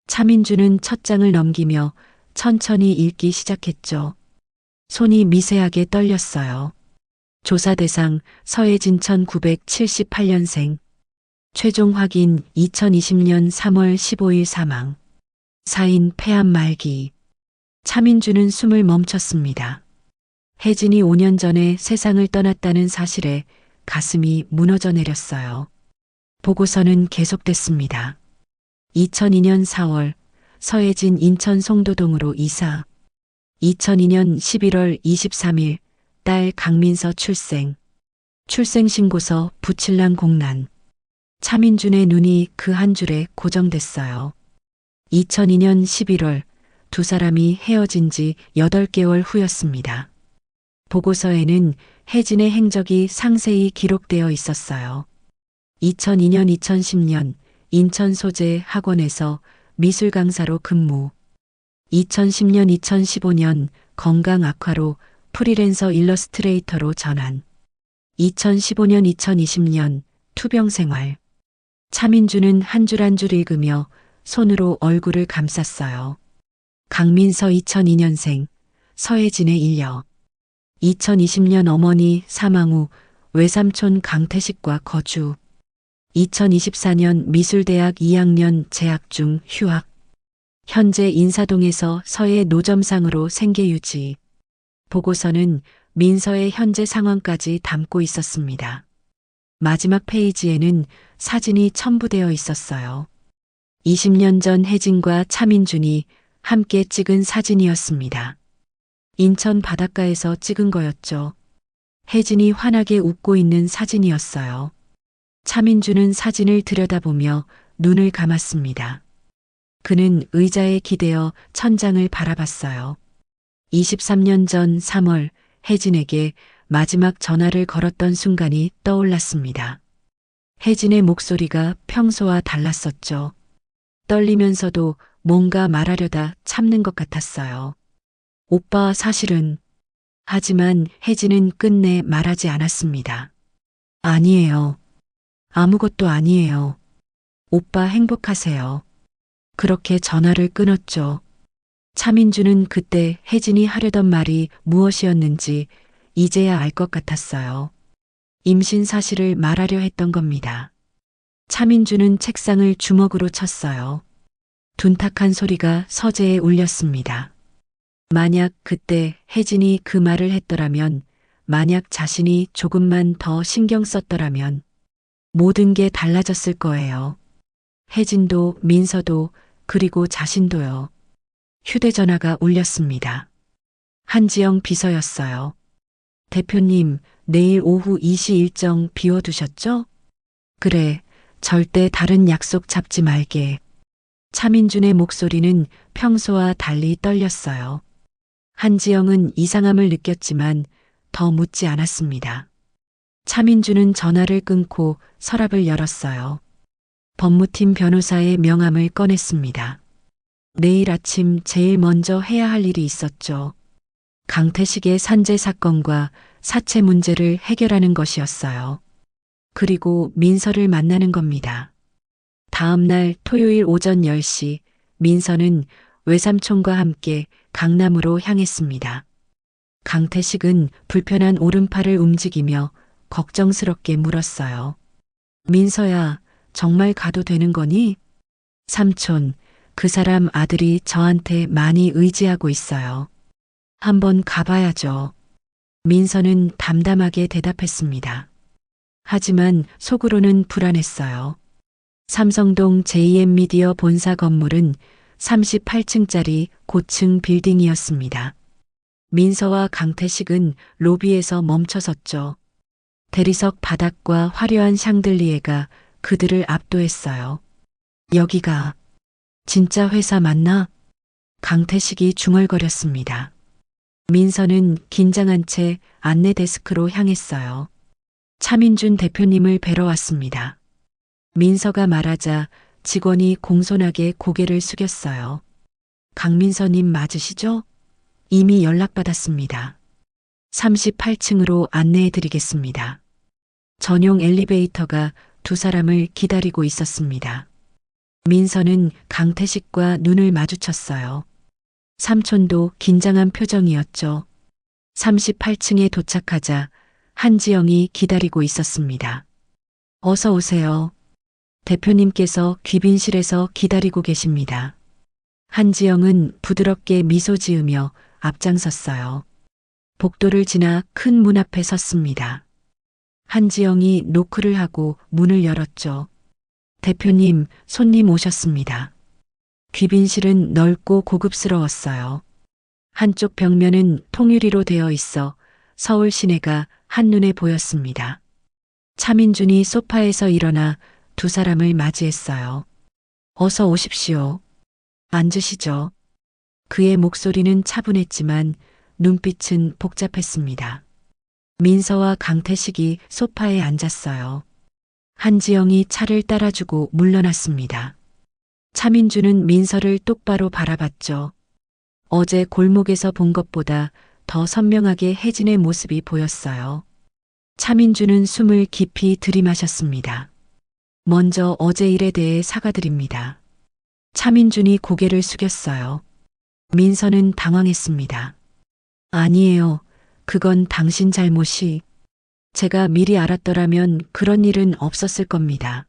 차민준은 첫 장을 넘기며 천천히 읽기 시작했죠. 손이 미세하게 떨렸어요. 조사 대상 서혜진 1978년생. 최종 확인 2020년 3월 15일 사망. 사인 폐암 말기. 차민준은 숨을 멈췄습니다. 혜진이 5년 전에 세상을 떠났다는 사실에 가슴이 무너져 내렸어요. 보고서는 계속됐습니다. 2002년 4월 서혜진 인천 송도동으로 이사. 2002년 11월 23일 딸 강민서 출생. 출생신고서 부칠랑 공란. 차민준의 눈이 그 한 줄에 고정됐어요. 2002년 11월 두 사람이 헤어진 지 8개월 후였습니다. 보고서에는 혜진의 행적이 상세히 기록되어 있었어요. 2002년 2010년 인천 소재 학원에서 미술 강사로 근무. 2010년 2015년 건강 악화로 프리랜서 일러스트레이터로 전환. 2015년 2020년 투병 생활. 차민준은 한 줄 한 줄 읽으며 손으로 얼굴을 감쌌어요. 강민서 2002년생, 서혜진의 일녀. 2020년 어머니 사망 후 외삼촌 강태식과 거주. 2024년 미술대학 2학년 재학 중 휴학. 현재 인사동에서 서해 노점상으로 생계유지. 보고서는 민서의 현재 상황까지 담고 있었습니다. 마지막 페이지에는 사진이 첨부되어 있었어요. 20년 전 혜진과 차민준이 함께 찍은 사진이었습니다. 인천 바닷가에서 찍은 거였죠. 혜진이 환하게 웃고 있는 사진이었어요. 차민준은 사진을 들여다보며 눈을 감았습니다. 그는 의자에 기대어 천장을 바라봤어요. 23년 전 3월 혜진에게 마지막 전화를 걸었던 순간이 떠올랐습니다. 혜진의 목소리가 평소와 달랐었죠. 떨리면서도 뭔가 말하려다 참는 것 같았어요. 오빠 사실은. 하지만 혜진은 끝내 말하지 않았습니다. 아니에요. 아무것도 아니에요. 오빠 행복하세요. 그렇게 전화를 끊었죠. 차민주는 그때 혜진이 하려던 말이 무엇이었는지 이제야 알 것 같았어요. 임신 사실을 말하려 했던 겁니다. 차민주는 책상을 주먹으로 쳤어요. 둔탁한 소리가 서재에 울렸습니다. 만약 그때 혜진이 그 말을 했더라면, 만약 자신이 조금만 더 신경 썼더라면 모든 게 달라졌을 거예요. 혜진도 민서도 그리고 자신도요. 휴대전화가 울렸습니다. 한지영 비서였어요. 대표님, 내일 오후 2시 일정 비워두셨죠? 그래, 절대 다른 약속 잡지 말게. 차민준의 목소리는 평소와 달리 떨렸어요. 한지영은 이상함을 느꼈지만 더 묻지 않았습니다. 차민준은 전화를 끊고 서랍을 열었어요. 법무팀 변호사의 명함을 꺼냈습니다. 내일 아침 제일 먼저 해야 할 일이 있었죠. 강태식의 산재 사건과 사체 문제를 해결하는 것이었어요. 그리고 민서를 만나는 겁니다. 다음 날 토요일 오전 10시 민서는 외삼촌과 함께 강남으로 향했습니다. 강태식은 불편한 오른팔을 움직이며 걱정스럽게 물었어요. 민서야, 정말 가도 되는 거니? 삼촌, 그 사람 아들이 저한테 많이 의지하고 있어요. 한번 가봐야죠. 민서는 담담하게 대답했습니다. 하지만 속으로는 불안했어요. 삼성동 JM 미디어 본사 건물은 38층짜리 고층 빌딩이었습니다. 민서와 강태식은 로비에서 멈춰섰죠. 대리석 바닥과 화려한 샹들리에가 그들을 압도했어요. 여기가 진짜 회사 맞나? 강태식이 중얼거렸습니다. 민서는 긴장한 채 안내 데스크로 향했어요. 차민준 대표님을 뵈러 왔습니다. 민서가 말하자 직원이 공손하게 고개를 숙였어요. 강민서님 맞으시죠? 이미 연락받았습니다. 38층으로 안내해 드리겠습니다. 전용 엘리베이터가 두 사람을 기다리고 있었습니다. 민서는 강태식과 눈을 마주쳤어요. 삼촌도 긴장한 표정이었죠. 38층에 도착하자 한지영이 기다리고 있었습니다. 어서 오세요. 대표님께서 귀빈실에서 기다리고 계십니다. 한지영은 부드럽게 미소 지으며 앞장섰어요. 복도를 지나 큰 문 앞에 섰습니다. 한지영이 노크를 하고 문을 열었죠. 대표님, 손님 오셨습니다. 귀빈실은 넓고 고급스러웠어요. 한쪽 벽면은 통유리로 되어 있어 서울 시내가 한눈에 보였습니다. 차민준이 소파에서 일어나 두 사람을 맞이했어요. 어서 오십시오. 앉으시죠. 그의 목소리는 차분했지만 눈빛은 복잡했습니다. 민서와 강태식이 소파에 앉았어요. 한지영이 차를 따라주고 물러났습니다. 차민준은 민서를 똑바로 바라봤죠. 어제 골목에서 본 것보다 더 선명하게 혜진의 모습이 보였어요. 차민준은 숨을 깊이 들이마셨습니다. 먼저 어제 일에 대해 사과드립니다. 차민준이 고개를 숙였어요. 민서는 당황했습니다. 아니에요. 그건 당신 잘못이. 제가 미리 알았더라면 그런 일은 없었을 겁니다.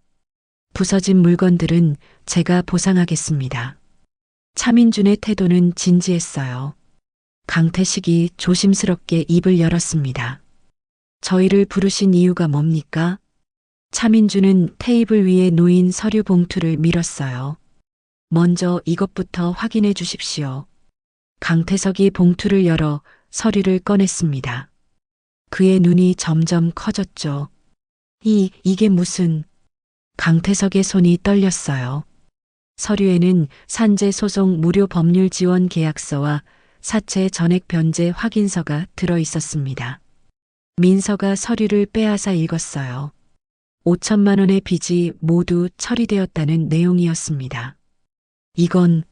부서진 물건들은 제가 보상하겠습니다. 차민준의 태도는 진지했어요. 강태식이 조심스럽게 입을 열었습니다. 저희를 부르신 이유가 뭡니까? 차민준은 테이블 위에 놓인 서류 봉투를 밀었어요. 먼저 이것부터 확인해 주십시오. 강태석이 봉투를 열어 서류를 꺼냈습니다. 그의 눈이 점점 커졌죠. 이게 무슨... 강태석의 손이 떨렸어요. 서류에는 산재 소송 무료 법률 지원 계약서와 사채 전액 변제 확인서가 들어 있었습니다. 민서가 서류를 빼앗아 읽었어요. 5천만 원의 빚이 모두 처리되었다는 내용이었습니다. 이건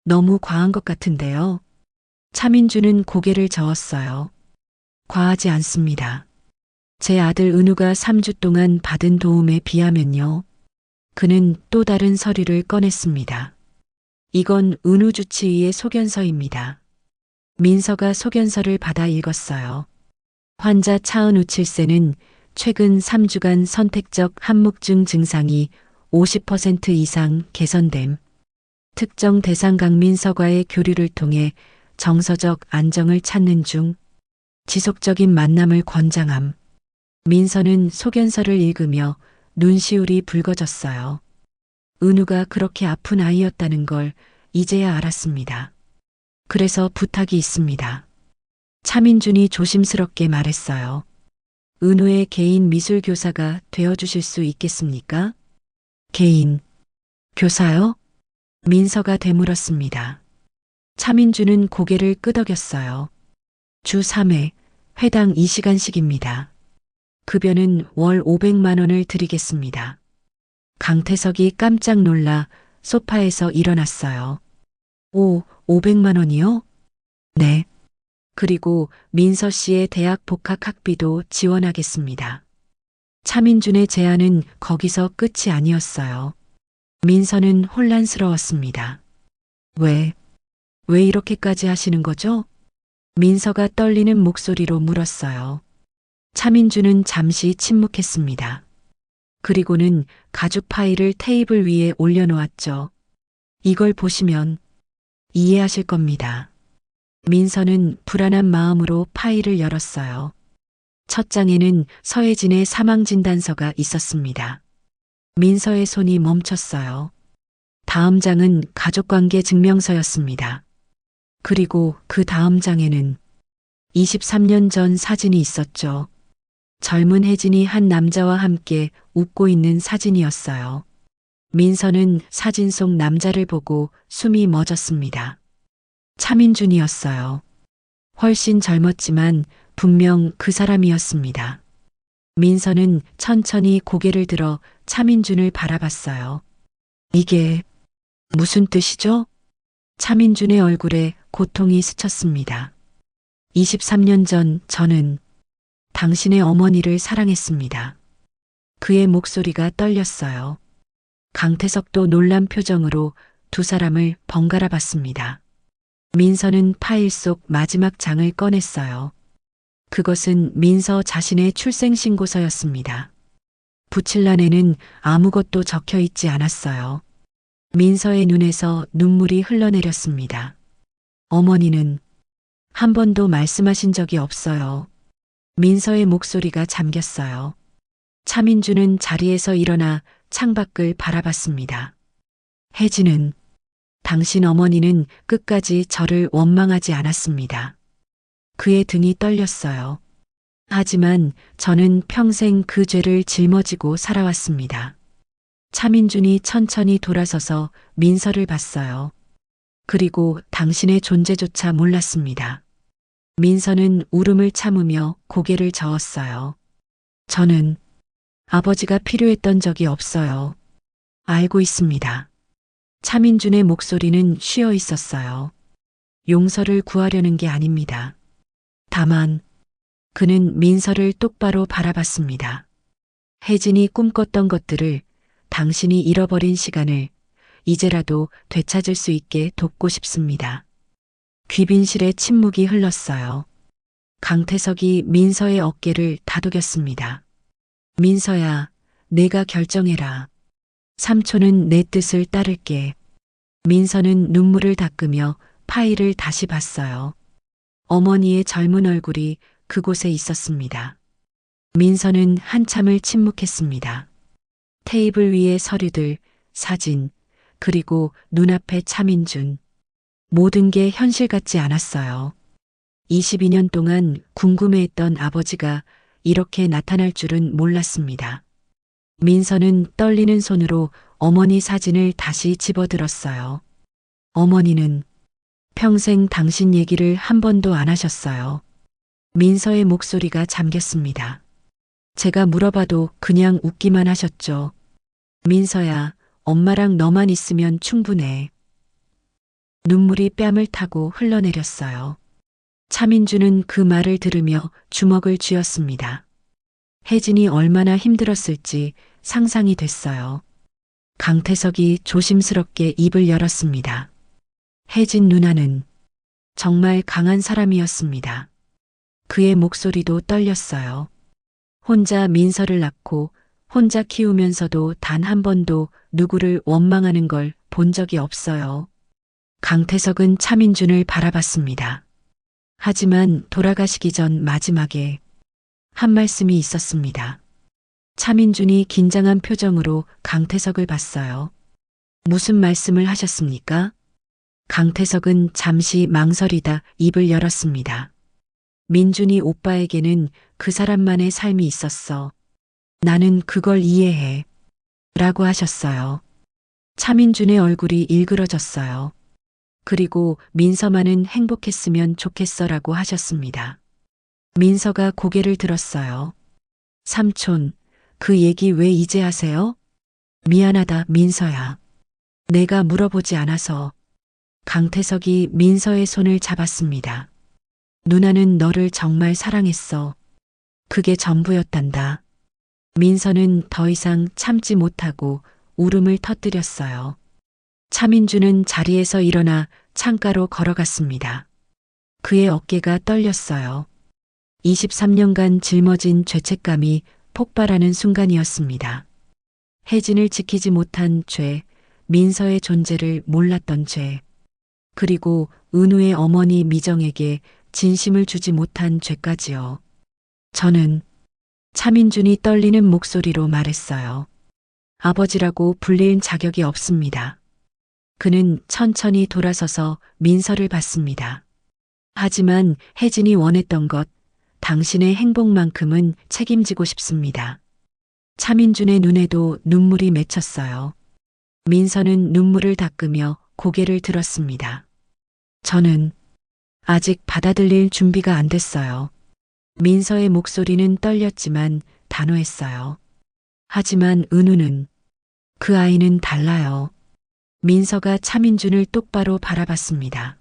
너무 과한 것 같은데요. 차민주는 고개를 저었어요. 과하지 않습니다. 제 아들 은우가 3주 동안 받은 도움에 비하면요. 그는 또 다른 서류를 꺼냈습니다. 이건 은우 주치의의 소견서입니다. 민서가 소견서를 받아 읽었어요. 환자 차은우 7세는 최근 3주간 선택적 한묵증 증상이 50% 이상 개선됨. 특정 대상 강민서과의 교류를 통해 정서적 안정을 찾는 중 지속적인 만남을 권장함. 민서는 소견서를 읽으며 눈시울이 붉어졌어요. 은우가 그렇게 아픈 아이였다는 걸 이제야 알았습니다. 그래서 부탁이 있습니다. 차민준이 조심스럽게 말했어요. 은우의 개인 미술 교사가 되어주실 수 있겠습니까? 개인 교사요? 민서가 되물었습니다. 차민준은 고개를 끄덕였어요. 주 3회, 회당 2시간씩입니다. 급여는 월 500만 원을 드리겠습니다. 강태석이 깜짝 놀라 소파에서 일어났어요. 500만 원이요? 네. 그리고 민서 씨의 대학 복학 학비도 지원하겠습니다. 차민준의 제안은 거기서 끝이 아니었어요. 민서는 혼란스러웠습니다. 왜 이렇게까지 하시는 거죠? 민서가 떨리는 목소리로 물었어요. 차민준은 잠시 침묵했습니다. 그리고는 가죽 파일을 테이블 위에 올려놓았죠. 이걸 보시면 이해하실 겁니다. 민서는 불안한 마음으로 파일을 열었어요. 첫 장에는 서혜진의 사망진단서가 있었습니다. 민서의 손이 멈췄어요. 다음 장은 가족관계 증명서였습니다. 그리고 그 다음 장에는 23년 전 사진이 있었죠. 젊은 혜진이 한 남자와 함께 웃고 있는 사진이었어요. 민서는 사진 속 남자를 보고 숨이 멎었습니다. 차민준이었어요. 훨씬 젊었지만 분명 그 사람이었습니다. 민서는 천천히 고개를 들어 차민준을 바라봤어요. 이게 무슨 뜻이죠? 차민준의 얼굴에 고통이 스쳤습니다. 23년 전 저는 당신의 어머니를 사랑했습니다. 그의 목소리가 떨렸어요. 강태석도 놀란 표정으로 두 사람을 번갈아 봤습니다. 민서는 파일 속 마지막 장을 꺼냈어요. 그것은 민서 자신의 출생신고서였습니다. 붙일란에는 아무것도 적혀 있지 않았어요. 민서의 눈에서 눈물이 흘러내렸습니다. 어머니는 한 번도 말씀하신 적이 없어요. 민서의 목소리가 잠겼어요. 차민주는 자리에서 일어나 창밖을 바라봤습니다. 혜진은 당신 어머니는 끝까지 저를 원망하지 않았습니다. 그의 등이 떨렸어요. 하지만 저는 평생 그 죄를 짊어지고 살아왔습니다. 차민준이 천천히 돌아서서 민서를 봤어요. 그리고 당신의 존재조차 몰랐습니다. 민서는 울음을 참으며 고개를 저었어요. 저는 아버지가 필요했던 적이 없어요. 알고 있습니다. 차민준의 목소리는 쉬어 있었어요. 용서를 구하려는 게 아닙니다. 다만 그는 민서를 똑바로 바라봤습니다. 혜진이 꿈꿨던 것들을, 당신이 잃어버린 시간을 이제라도 되찾을 수 있게 돕고 싶습니다. 귀빈실에 침묵이 흘렀어요. 강태석이 민서의 어깨를 다독였습니다. 민서야, 내가 결정해라. 삼촌은 내 뜻을 따를게. 민서는 눈물을 닦으며 파일을 다시 봤어요. 어머니의 젊은 얼굴이 그곳에 있었습니다. 민서는 한참을 침묵했습니다. 테이블 위에 서류들, 사진, 그리고 눈앞에 차민준. 모든 게 현실 같지 않았어요. 22년 동안 궁금해했던 아버지가 이렇게 나타날 줄은 몰랐습니다. 민서는 떨리는 손으로 어머니 사진을 다시 집어들었어요. 어머니는 평생 당신 얘기를 한 번도 안 하셨어요. 민서의 목소리가 잠겼습니다. 제가 물어봐도 그냥 웃기만 하셨죠. 민서야, 엄마랑 너만 있으면 충분해. 눈물이 뺨을 타고 흘러내렸어요. 차민주는 그 말을 들으며 주먹을 쥐었습니다. 혜진이 얼마나 힘들었을지 상상이 됐어요. 강태석이 조심스럽게 입을 열었습니다. 혜진 누나는 정말 강한 사람이었습니다. 그의 목소리도 떨렸어요. 혼자 민서를 낳고 혼자 키우면서도 단 한 번도 누구를 원망하는 걸 본 적이 없어요. 강태석은 차민준을 바라봤습니다. 하지만 돌아가시기 전 마지막에 한 말씀이 있었습니다. 차민준이 긴장한 표정으로 강태석을 봤어요. 무슨 말씀을 하셨습니까? 강태석은 잠시 망설이다 입을 열었습니다. 민준이 오빠에게는 그 사람만의 삶이 있었어. 나는 그걸 이해해. 라고 하셨어요. 차민준의 얼굴이 일그러졌어요. 그리고 민서만은 행복했으면 좋겠어라고 하셨습니다. 민서가 고개를 들었어요. 삼촌, 그 얘기 왜 이제 하세요? 미안하다, 민서야. 내가 물어보지 않아서. 강태석이 민서의 손을 잡았습니다. 누나는 너를 정말 사랑했어. 그게 전부였단다. 민서는 더 이상 참지 못하고 울음을 터뜨렸어요. 차민주는 자리에서 일어나 창가로 걸어갔습니다. 그의 어깨가 떨렸어요. 23년간 짊어진 죄책감이 폭발하는 순간이었습니다. 혜진을 지키지 못한 죄, 민서의 존재를 몰랐던 죄, 그리고 은우의 어머니 미정에게 진심을 주지 못한 죄까지요. 저는 차민준이 떨리는 목소리로 말했어요. 아버지라고 불릴 자격이 없습니다. 그는 천천히 돌아서서 민서를 봤습니다. 하지만 혜진이 원했던 것, 당신의 행복만큼은 책임지고 싶습니다. 차민준의 눈에도 눈물이 맺혔어요. 민서는 눈물을 닦으며 고개를 들었습니다. 저는 아직 받아들일 준비가 안 됐어요. 민서의 목소리는 떨렸지만 단호했어요. 하지만 은우는, 그 아이는 달라요. 민서가 차민준을 똑바로 바라봤습니다.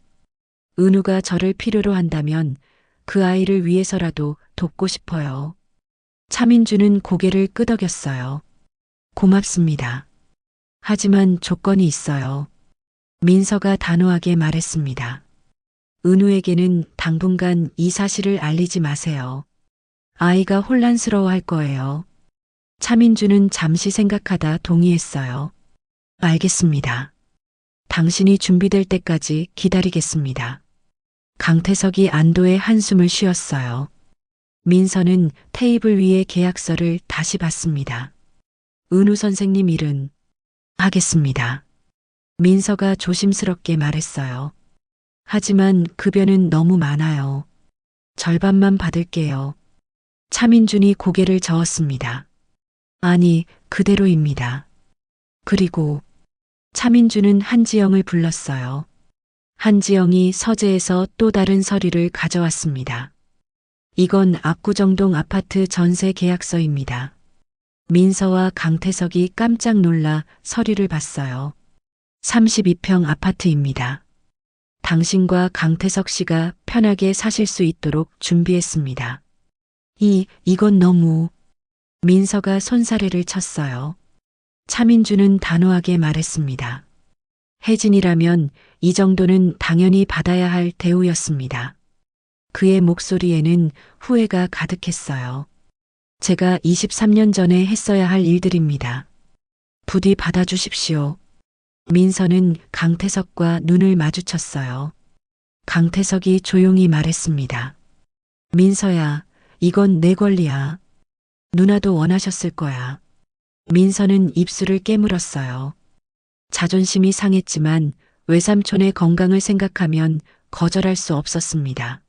은우가 저를 필요로 한다면 그 아이를 위해서라도 돕고 싶어요. 차민준은 고개를 끄덕였어요. 고맙습니다. 하지만 조건이 있어요. 민서가 단호하게 말했습니다. 은우에게는 당분간 이 사실을 알리지 마세요. 아이가 혼란스러워할 거예요. 차민준은 잠시 생각하다 동의했어요. 알겠습니다. 당신이 준비될 때까지 기다리겠습니다. 강태석이 안도의 한숨을 쉬었어요. 민서는 테이블 위에 계약서를 다시 봤습니다. 은우 선생님 일은 하겠습니다. 민서가 조심스럽게 말했어요. 하지만 급여는 너무 많아요. 절반만 받을게요. 차민준이 고개를 저었습니다. 아니, 그대로입니다. 그리고 차민준은 한지영을 불렀어요. 한지영이 서재에서 또 다른 서류를 가져왔습니다. 이건 압구정동 아파트 전세 계약서입니다. 민서와 강태석이 깜짝 놀라 서류를 봤어요. 32평 아파트입니다. 당신과 강태석 씨가 편하게 사실 수 있도록 준비했습니다. 이건 너무... 민서가 손사래를 쳤어요. 차민주는 단호하게 말했습니다. 혜진이라면 이 정도는 당연히 받아야 할 대우였습니다. 그의 목소리에는 후회가 가득했어요. 제가 23년 전에 했어야 할 일들입니다. 부디 받아주십시오. 민서는 강태석과 눈을 마주쳤어요. 강태석이 조용히 말했습니다. 민서야, 이건 내 권리야. 누나도 원하셨을 거야. 민서는 입술을 깨물었어요. 자존심이 상했지만 외삼촌의 건강을 생각하면 거절할 수 없었습니다.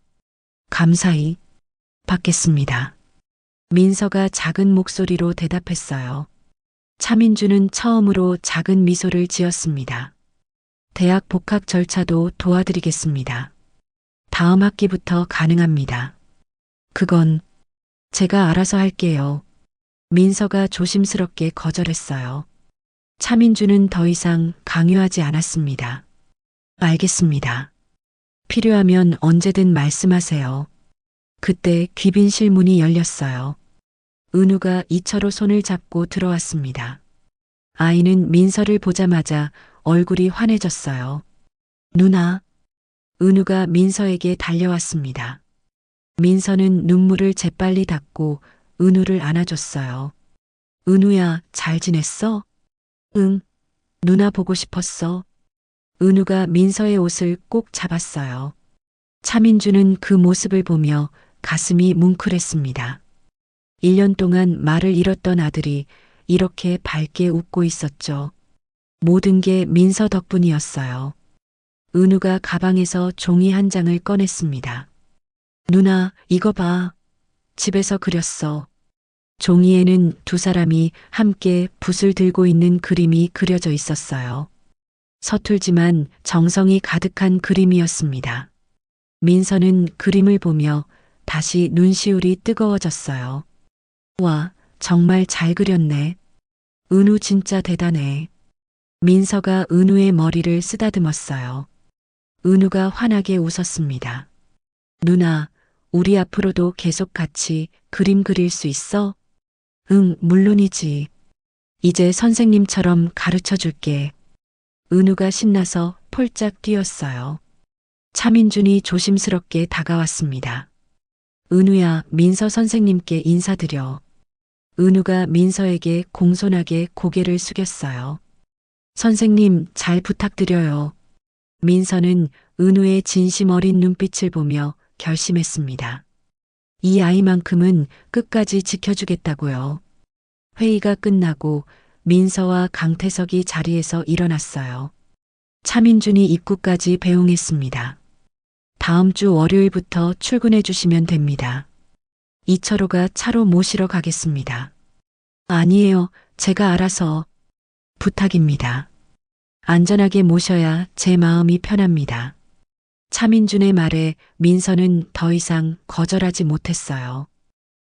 감사히 받겠습니다. 민서가 작은 목소리로 대답했어요. 차민주는 처음으로 작은 미소를 지었습니다. 대학 복학 절차도 도와드리겠습니다. 다음 학기부터 가능합니다. 그건 제가 알아서 할게요. 민서가 조심스럽게 거절했어요. 차민주는 더 이상 강요하지 않았습니다. 알겠습니다. 필요하면 언제든 말씀하세요. 그때 귀빈실 문이 열렸어요. 은우가 이철호 손을 잡고 들어왔습니다. 아이는 민서를 보자마자 얼굴이 환해졌어요. 누나. 은우가 민서에게 달려왔습니다. 민서는 눈물을 재빨리 닦고 은우를 안아줬어요. 은우야, 잘 지냈어? 응. 누나 보고 싶었어. 은우가 민서의 옷을 꼭 잡았어요. 차민주는 그 모습을 보며 가슴이 뭉클했습니다. 1년 동안 말을 잃었던 아들이 이렇게 밝게 웃고 있었죠. 모든 게 민서 덕분이었어요. 은우가 가방에서 종이 한 장을 꺼냈습니다. 누나, 이거 봐. 집에서 그렸어. 종이에는 두 사람이 함께 붓을 들고 있는 그림이 그려져 있었어요. 서툴지만 정성이 가득한 그림이었습니다. 민서는 그림을 보며 다시 눈시울이 뜨거워졌어요. 와, 정말 잘 그렸네. 은우 진짜 대단해. 민서가 은우의 머리를 쓰다듬었어요. 은우가 환하게 웃었습니다. 누나, 우리 앞으로도 계속 같이 그림 그릴 수 있어? 응, 물론이지. 이제 선생님처럼 가르쳐 줄게. 은우가 신나서 폴짝 뛰었어요. 차민준이 조심스럽게 다가왔습니다. 은우야, 민서 선생님께 인사드려. 은우가 민서에게 공손하게 고개를 숙였어요. 선생님, 잘 부탁드려요. 민서는 은우의 진심 어린 눈빛을 보며 결심했습니다. 이 아이만큼은 끝까지 지켜주겠다고요. 회의가 끝나고 민서와 강태석이 자리에서 일어났어요. 차민준이 입구까지 배웅했습니다. 다음 주 월요일부터 출근해 주시면 됩니다. 이철호가 차로 모시러 가겠습니다. 아니에요. 제가 알아서. 부탁입니다. 안전하게 모셔야 제 마음이 편합니다. 차민준의 말에 민서는 더 이상 거절하지 못했어요.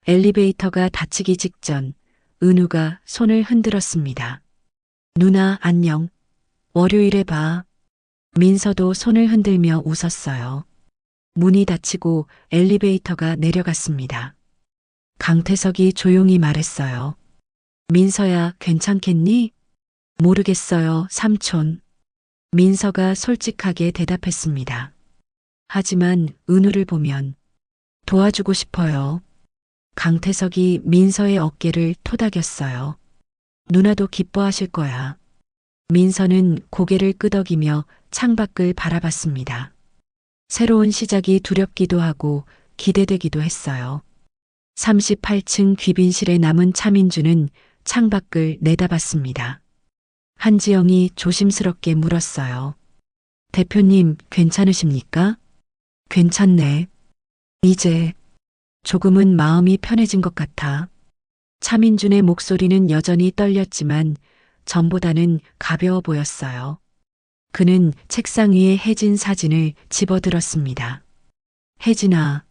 엘리베이터가 닫히기 직전 은우가 손을 흔들었습니다. 누나, 안녕. 월요일에 봐. 민서도 손을 흔들며 웃었어요. 문이 닫히고 엘리베이터가 내려갔습니다. 강태석이 조용히 말했어요. 민서야, 괜찮겠니? 모르겠어요, 삼촌. 민서가 솔직하게 대답했습니다. 하지만 은우를 보면 도와주고 싶어요. 강태석이 민서의 어깨를 토닥였어요. 누나도 기뻐하실 거야. 민서는 고개를 끄덕이며 창밖을 바라봤습니다. 새로운 시작이 두렵기도 하고 기대되기도 했어요. 38층 귀빈실에 남은 차민주는 창밖을 내다봤습니다. 한지영이 조심스럽게 물었어요. 대표님, 괜찮으십니까? 괜찮네. 이제 조금은 마음이 편해진 것 같아. 차민준의 목소리는 여전히 떨렸지만 전보다는 가벼워 보였어요. 그는 책상 위에 혜진 사진을 집어들었습니다. 혜진아,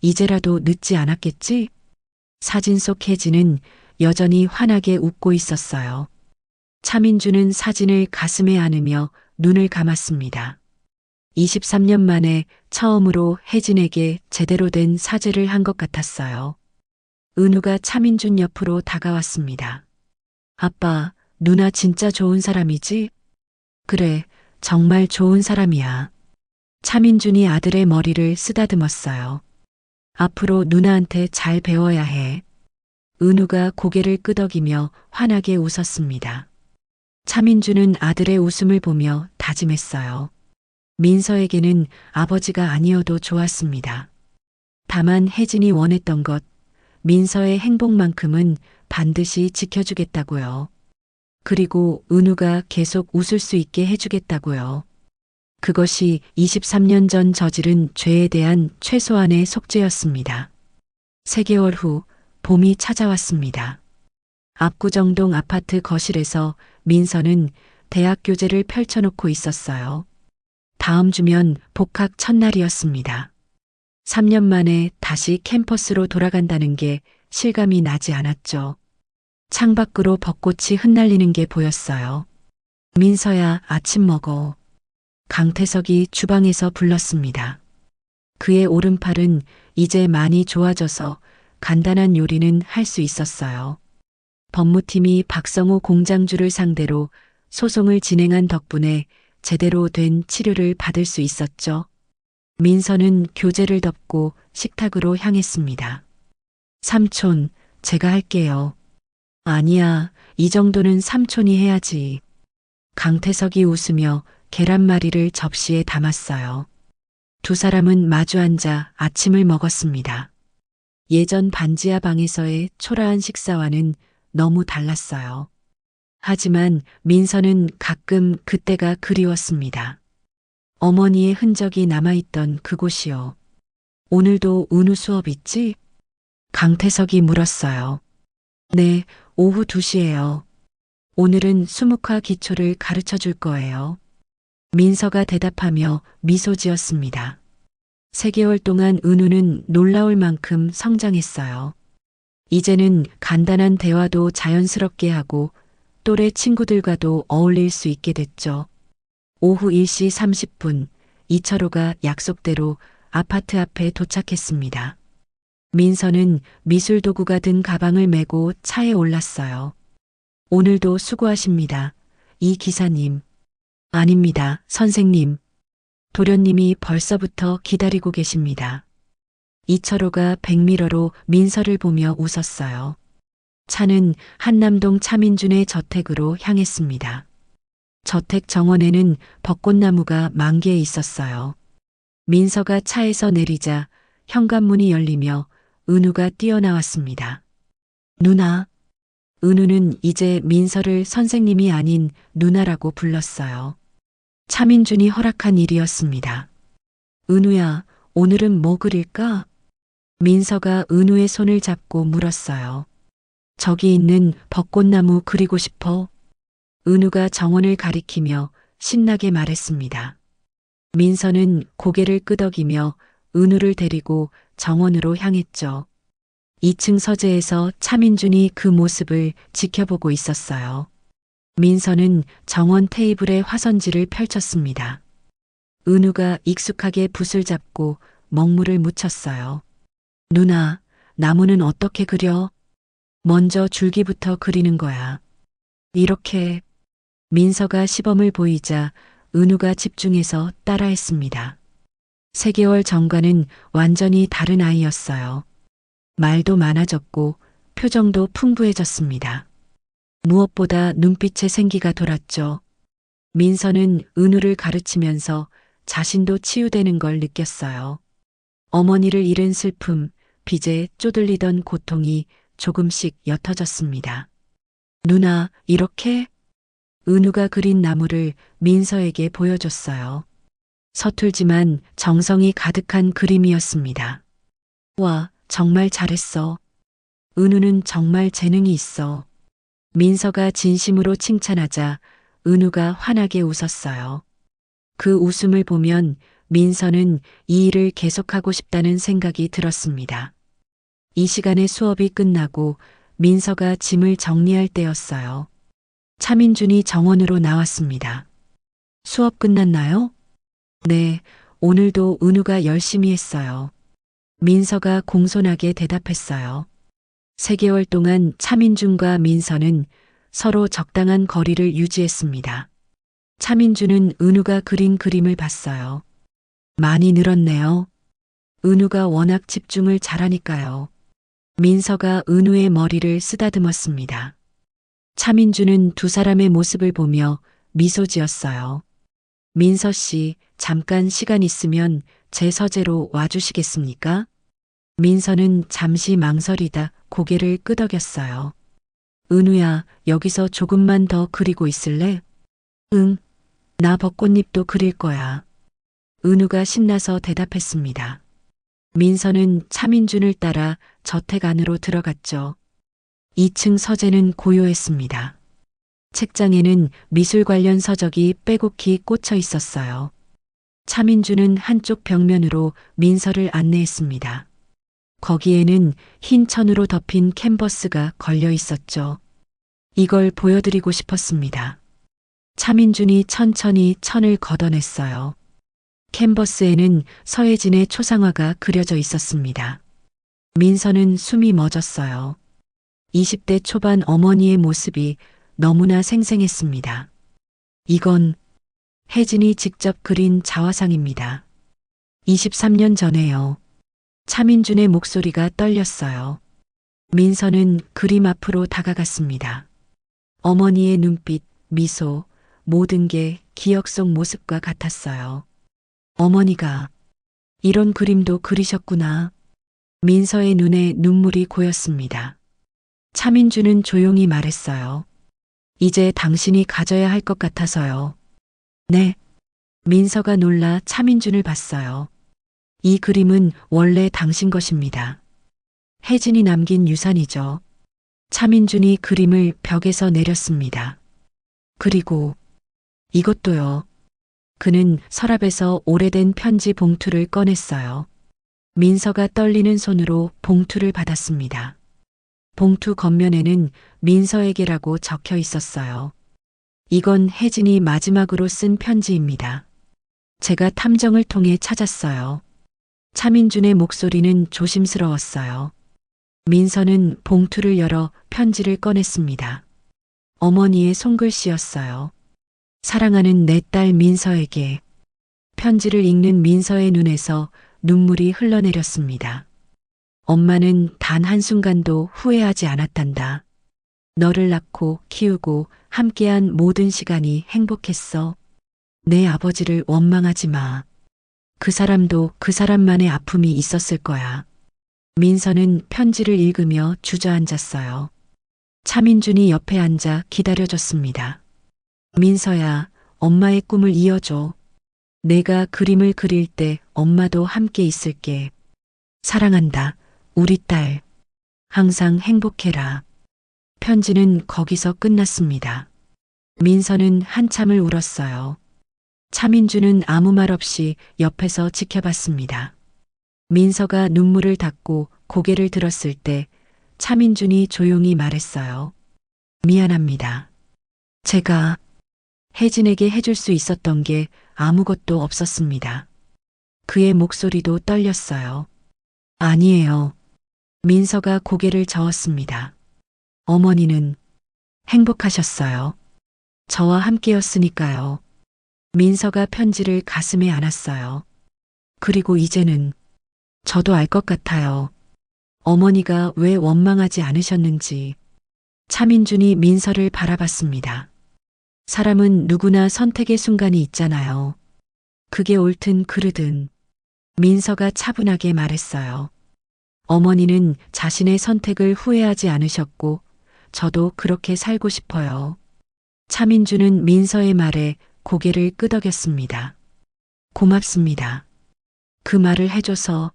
이제라도 늦지 않았겠지? 사진 속 혜진은 여전히 환하게 웃고 있었어요. 차민주는 사진을 가슴에 안으며 눈을 감았습니다. 23년 만에 처음으로 혜진에게 제대로 된 사죄를 한 것 같았어요. 은우가 차민준 옆으로 다가왔습니다. 아빠, 누나 진짜 좋은 사람이지? 그래, 정말 좋은 사람이야. 차민준이 아들의 머리를 쓰다듬었어요. 앞으로 누나한테 잘 배워야 해. 은우가 고개를 끄덕이며 환하게 웃었습니다. 차민주는 아들의 웃음을 보며 다짐했어요. 민서에게는 아버지가 아니어도 좋았습니다. 다만 혜진이 원했던 것, 민서의 행복만큼은 반드시 지켜주겠다고요. 그리고 은우가 계속 웃을 수 있게 해주겠다고요. 그것이 23년 전 저지른 죄에 대한 최소한의 속죄였습니다. 3개월 후 봄이 찾아왔습니다. 압구정동 아파트 거실에서 민서는 대학 교재를 펼쳐놓고 있었어요. 다음 주면 복학 첫날이었습니다. 3년 만에 다시 캠퍼스로 돌아간다는 게 실감이 나지 않았죠. 창밖으로 벚꽃이 흩날리는 게 보였어요. 민서야, 아침 먹어. 강태석이 주방에서 불렀습니다. 그의 오른팔은 이제 많이 좋아져서 간단한 요리는 할 수 있었어요. 법무팀이 박성호 공장주를 상대로 소송을 진행한 덕분에 제대로 된 치료를 받을 수 있었죠. 민서는 교재를 덮고 식탁으로 향했습니다. 삼촌, 제가 할게요. 아니야, 이 정도는 삼촌이 해야지. 강태석이 웃으며 계란말이를 접시에 담았어요. 두 사람은 마주 앉아 아침을 먹었습니다. 예전 반지하 방에서의 초라한 식사와는 너무 달랐어요. 하지만 민서는 가끔 그때가 그리웠습니다. 어머니의 흔적이 남아있던 그곳이요. 오늘도 은우 수업 있지? 강태석이 물었어요. 네, 오후 2시예요. 오늘은 수묵화 기초를 가르쳐 줄 거예요. 민서가 대답하며 미소 지었습니다. 3개월 동안 은우는 놀라울 만큼 성장했어요. 이제는 간단한 대화도 자연스럽게 하고 또래 친구들과도 어울릴 수 있게 됐죠. 오후 1시 30분, 이철호가 약속대로 아파트 앞에 도착했습니다. 민서는 미술 도구가 든 가방을 메고 차에 올랐어요. 오늘도 수고하십니다. 이 기사님. 아닙니다, 선생님. 도련님이 벌써부터 기다리고 계십니다. 이철호가 백미러로 민서를 보며 웃었어요. 차는 한남동 차민준의 저택으로 향했습니다. 저택 정원에는 벚꽃나무가 만개해 있었어요. 민서가 차에서 내리자 현관문이 열리며 은우가 뛰어나왔습니다. 누나. 은우는 이제 민서를 선생님이 아닌 누나라고 불렀어요. 차민준이 허락한 일이었습니다. 은우야, 오늘은 뭐 그릴까? 민서가 은우의 손을 잡고 물었어요. 저기 있는 벚꽃나무 그리고 싶어? 은우가 정원을 가리키며 신나게 말했습니다. 민서는 고개를 끄덕이며 은우를 데리고 정원으로 향했죠. 2층 서재에서 차민준이 그 모습을 지켜보고 있었어요. 민서는 정원 테이블에 화선지를 펼쳤습니다. 은우가 익숙하게 붓을 잡고 먹물을 묻혔어요. 누나, 나무는 어떻게 그려? 먼저 줄기부터 그리는 거야. 이렇게. 민서가 시범을 보이자 은우가 집중해서 따라했습니다. 3개월 전과는 완전히 다른 아이였어요. 말도 많아졌고 표정도 풍부해졌습니다. 무엇보다 눈빛에 생기가 돌았죠. 민서는 은우를 가르치면서 자신도 치유되는 걸 느꼈어요. 어머니를 잃은 슬픔, 빚에 쪼들리던 고통이 조금씩 옅어졌습니다. 누나, 이렇게? 은우가 그린 나무를 민서에게 보여줬어요. 서툴지만 정성이 가득한 그림이었습니다. 와, 정말 잘했어. 은우는 정말 재능이 있어. 민서가 진심으로 칭찬하자 은우가 환하게 웃었어요. 그 웃음을 보면 민서는 이 일을 계속하고 싶다는 생각이 들었습니다. 이 시간에 수업이 끝나고 민서가 짐을 정리할 때였어요. 차민준이 정원으로 나왔습니다. 수업 끝났나요? 네, 오늘도 은우가 열심히 했어요. 민서가 공손하게 대답했어요. 3개월 동안 차민준과 민서는 서로 적당한 거리를 유지했습니다. 차민준은 은우가 그린 그림을 봤어요. 많이 늘었네요. 은우가 워낙 집중을 잘하니까요. 민서가 은우의 머리를 쓰다듬었습니다. 차민주는 두 사람의 모습을 보며 미소 지었어요. 민서 씨, 잠깐 시간 있으면 제 서재로 와주시겠습니까? 민서는 잠시 망설이다 고개를 끄덕였어요. 은우야, 여기서 조금만 더 그리고 있을래? 응, 나 벚꽃잎도 그릴 거야. 은우가 신나서 대답했습니다. 민서는 차민준을 따라 저택 안으로 들어갔죠. 2층 서재는 고요했습니다. 책장에는 미술 관련 서적이 빼곡히 꽂혀 있었어요. 차민준은 한쪽 벽면으로 민서를 안내했습니다. 거기에는 흰 천으로 덮인 캔버스가 걸려 있었죠. 이걸 보여드리고 싶었습니다. 차민준이 천천히 천을 걷어냈어요. 캔버스에는 서예진의 초상화가 그려져 있었습니다. 민서는 숨이 멎었어요. 20대 초반 어머니의 모습이 너무나 생생했습니다. 이건 혜진이 직접 그린 자화상입니다. 23년 전에요. 차민준의 목소리가 떨렸어요. 민서는 그림 앞으로 다가갔습니다. 어머니의 눈빛, 미소, 모든 게 기억 속 모습과 같았어요. 어머니가 이런 그림도 그리셨구나. 민서의 눈에 눈물이 고였습니다. 차민준은 조용히 말했어요. 이제 당신이 가져야 할 것 같아서요. 네. 민서가 놀라 차민준을 봤어요. 이 그림은 원래 당신 것입니다. 혜진이 남긴 유산이죠. 차민준이 그림을 벽에서 내렸습니다. 그리고 이것도요. 그는 서랍에서 오래된 편지 봉투를 꺼냈어요. 민서가 떨리는 손으로 봉투를 받았습니다. 봉투 겉면에는 민서에게라고 적혀 있었어요. 이건 혜진이 마지막으로 쓴 편지입니다. 제가 탐정을 통해 찾았어요. 차민준의 목소리는 조심스러웠어요. 민서는 봉투를 열어 편지를 꺼냈습니다. 어머니의 손글씨였어요. 사랑하는 내 딸 민서에게. 편지를 읽는 민서의 눈에서 눈물이 흘러내렸습니다. 엄마는 단 한순간도 후회하지 않았단다. 너를 낳고 키우고 함께한 모든 시간이 행복했어. 내 아버지를 원망하지 마. 그 사람도 그 사람만의 아픔이 있었을 거야. 민서는 편지를 읽으며 주저앉았어요. 차민준이 옆에 앉아 기다려줬습니다. 민서야, 엄마의 꿈을 이어줘. 내가 그림을 그릴 때 엄마도 함께 있을게. 사랑한다, 우리 딸. 항상 행복해라. 편지는 거기서 끝났습니다. 민서는 한참을 울었어요. 차민준은 아무 말 없이 옆에서 지켜봤습니다. 민서가 눈물을 닦고 고개를 들었을 때 차민준이 조용히 말했어요. 미안합니다. 제가 혜진에게 해줄 수 있었던 게 아무것도 없었습니다. 그의 목소리도 떨렸어요. 아니에요. 민서가 고개를 저었습니다. 어머니는 행복하셨어요. 저와 함께였으니까요. 민서가 편지를 가슴에 안았어요. 그리고 이제는 저도 알 것 같아요. 어머니가 왜 원망하지 않으셨는지. 차민준이 민서를 바라봤습니다. 사람은 누구나 선택의 순간이 있잖아요. 그게 옳든 그르든. 민서가 차분하게 말했어요. 어머니는 자신의 선택을 후회하지 않으셨고 저도 그렇게 살고 싶어요. 차민준은 민서의 말에 고개를 끄덕였습니다. 고맙습니다. 그 말을 해줘서.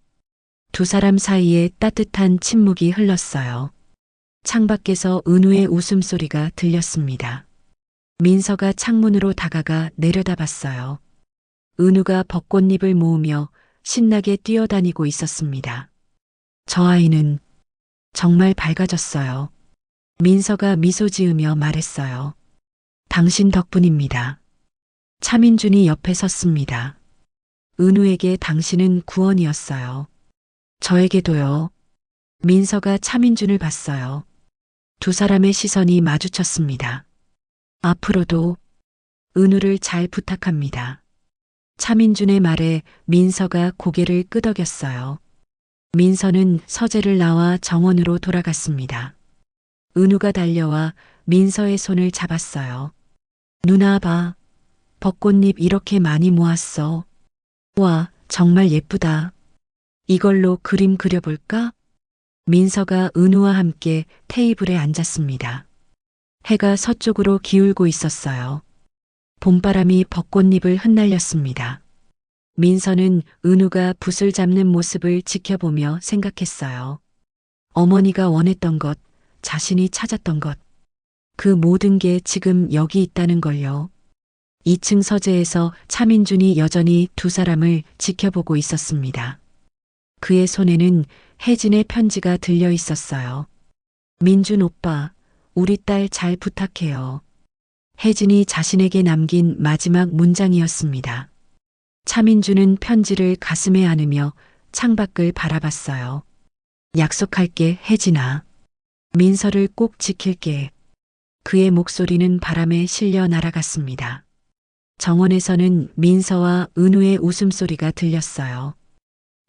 두 사람 사이에 따뜻한 침묵이 흘렀어요. 창밖에서 은우의 웃음소리가 들렸습니다. 민서가 창문으로 다가가 내려다봤어요. 은우가 벚꽃잎을 모으며 신나게 뛰어다니고 있었습니다. 저 아이는 정말 밝아졌어요. 민서가 미소 지으며 말했어요. 당신 덕분입니다. 차민준이 옆에 섰습니다. 은우에게 당신은 구원이었어요. 저에게도요. 민서가 차민준을 봤어요. 두 사람의 시선이 마주쳤습니다. 앞으로도 은우를 잘 부탁합니다. 차민준의 말에 민서가 고개를 끄덕였어요. 민서는 서재를 나와 정원으로 돌아갔습니다. 은우가 달려와 민서의 손을 잡았어요. 누나 봐. 벚꽃잎 이렇게 많이 모았어. 와, 정말 예쁘다. 이걸로 그림 그려볼까? 민서가 은우와 함께 테이블에 앉았습니다. 해가 서쪽으로 기울고 있었어요. 봄바람이 벚꽃잎을 흩날렸습니다. 민서는 은우가 붓을 잡는 모습을 지켜보며 생각했어요. 어머니가 원했던 것, 자신이 찾았던 것, 그 모든 게 지금 여기 있다는 걸요. 2층 서재에서 차민준이 여전히 두 사람을 지켜보고 있었습니다. 그의 손에는 혜진의 편지가 들려 있었어요. 민준 오빠, 우리 딸 잘 부탁해요. 혜진이 자신에게 남긴 마지막 문장이었습니다. 차민준은 편지를 가슴에 안으며 창밖을 바라봤어요. 약속할게, 혜진아. 민서를 꼭 지킬게. 그의 목소리는 바람에 실려 날아갔습니다. 정원에서는 민서와 은우의 웃음소리가 들렸어요.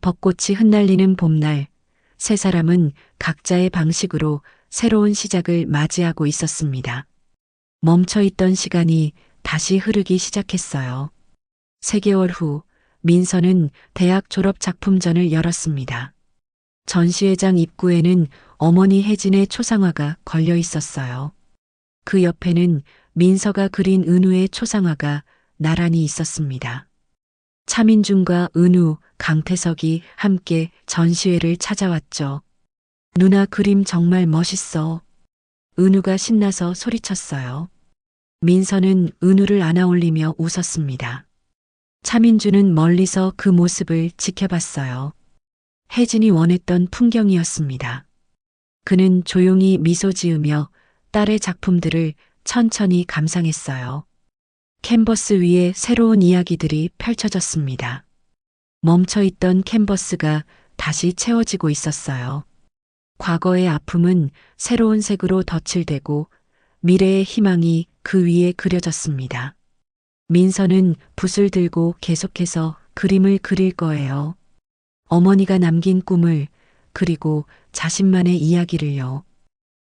벚꽃이 흩날리는 봄날, 세 사람은 각자의 방식으로 새로운 시작을 맞이하고 있었습니다. 멈춰있던 시간이 다시 흐르기 시작했어요. 3개월 후, 민서는 대학 졸업 작품전을 열었습니다. 전시회장 입구에는 어머니 혜진의 초상화가 걸려 있었어요. 그 옆에는 민서가 그린 은우의 초상화가 나란히 있었습니다. 차민준과 은우, 강태석이 함께 전시회를 찾아왔죠. 누나 그림 정말 멋있어. 은우가 신나서 소리쳤어요. 민서는 은우를 안아올리며 웃었습니다. 차민준은 멀리서 그 모습을 지켜봤어요. 혜진이 원했던 풍경이었습니다. 그는 조용히 미소 지으며 딸의 작품들을 천천히 감상했어요. 캔버스 위에 새로운 이야기들이 펼쳐졌습니다. 멈춰있던 캔버스가 다시 채워지고 있었어요. 과거의 아픔은 새로운 색으로 덧칠되고 미래의 희망이 그 위에 그려졌습니다. 민서는 붓을 들고 계속해서 그림을 그릴 거예요. 어머니가 남긴 꿈을, 그리고 자신만의 이야기를요.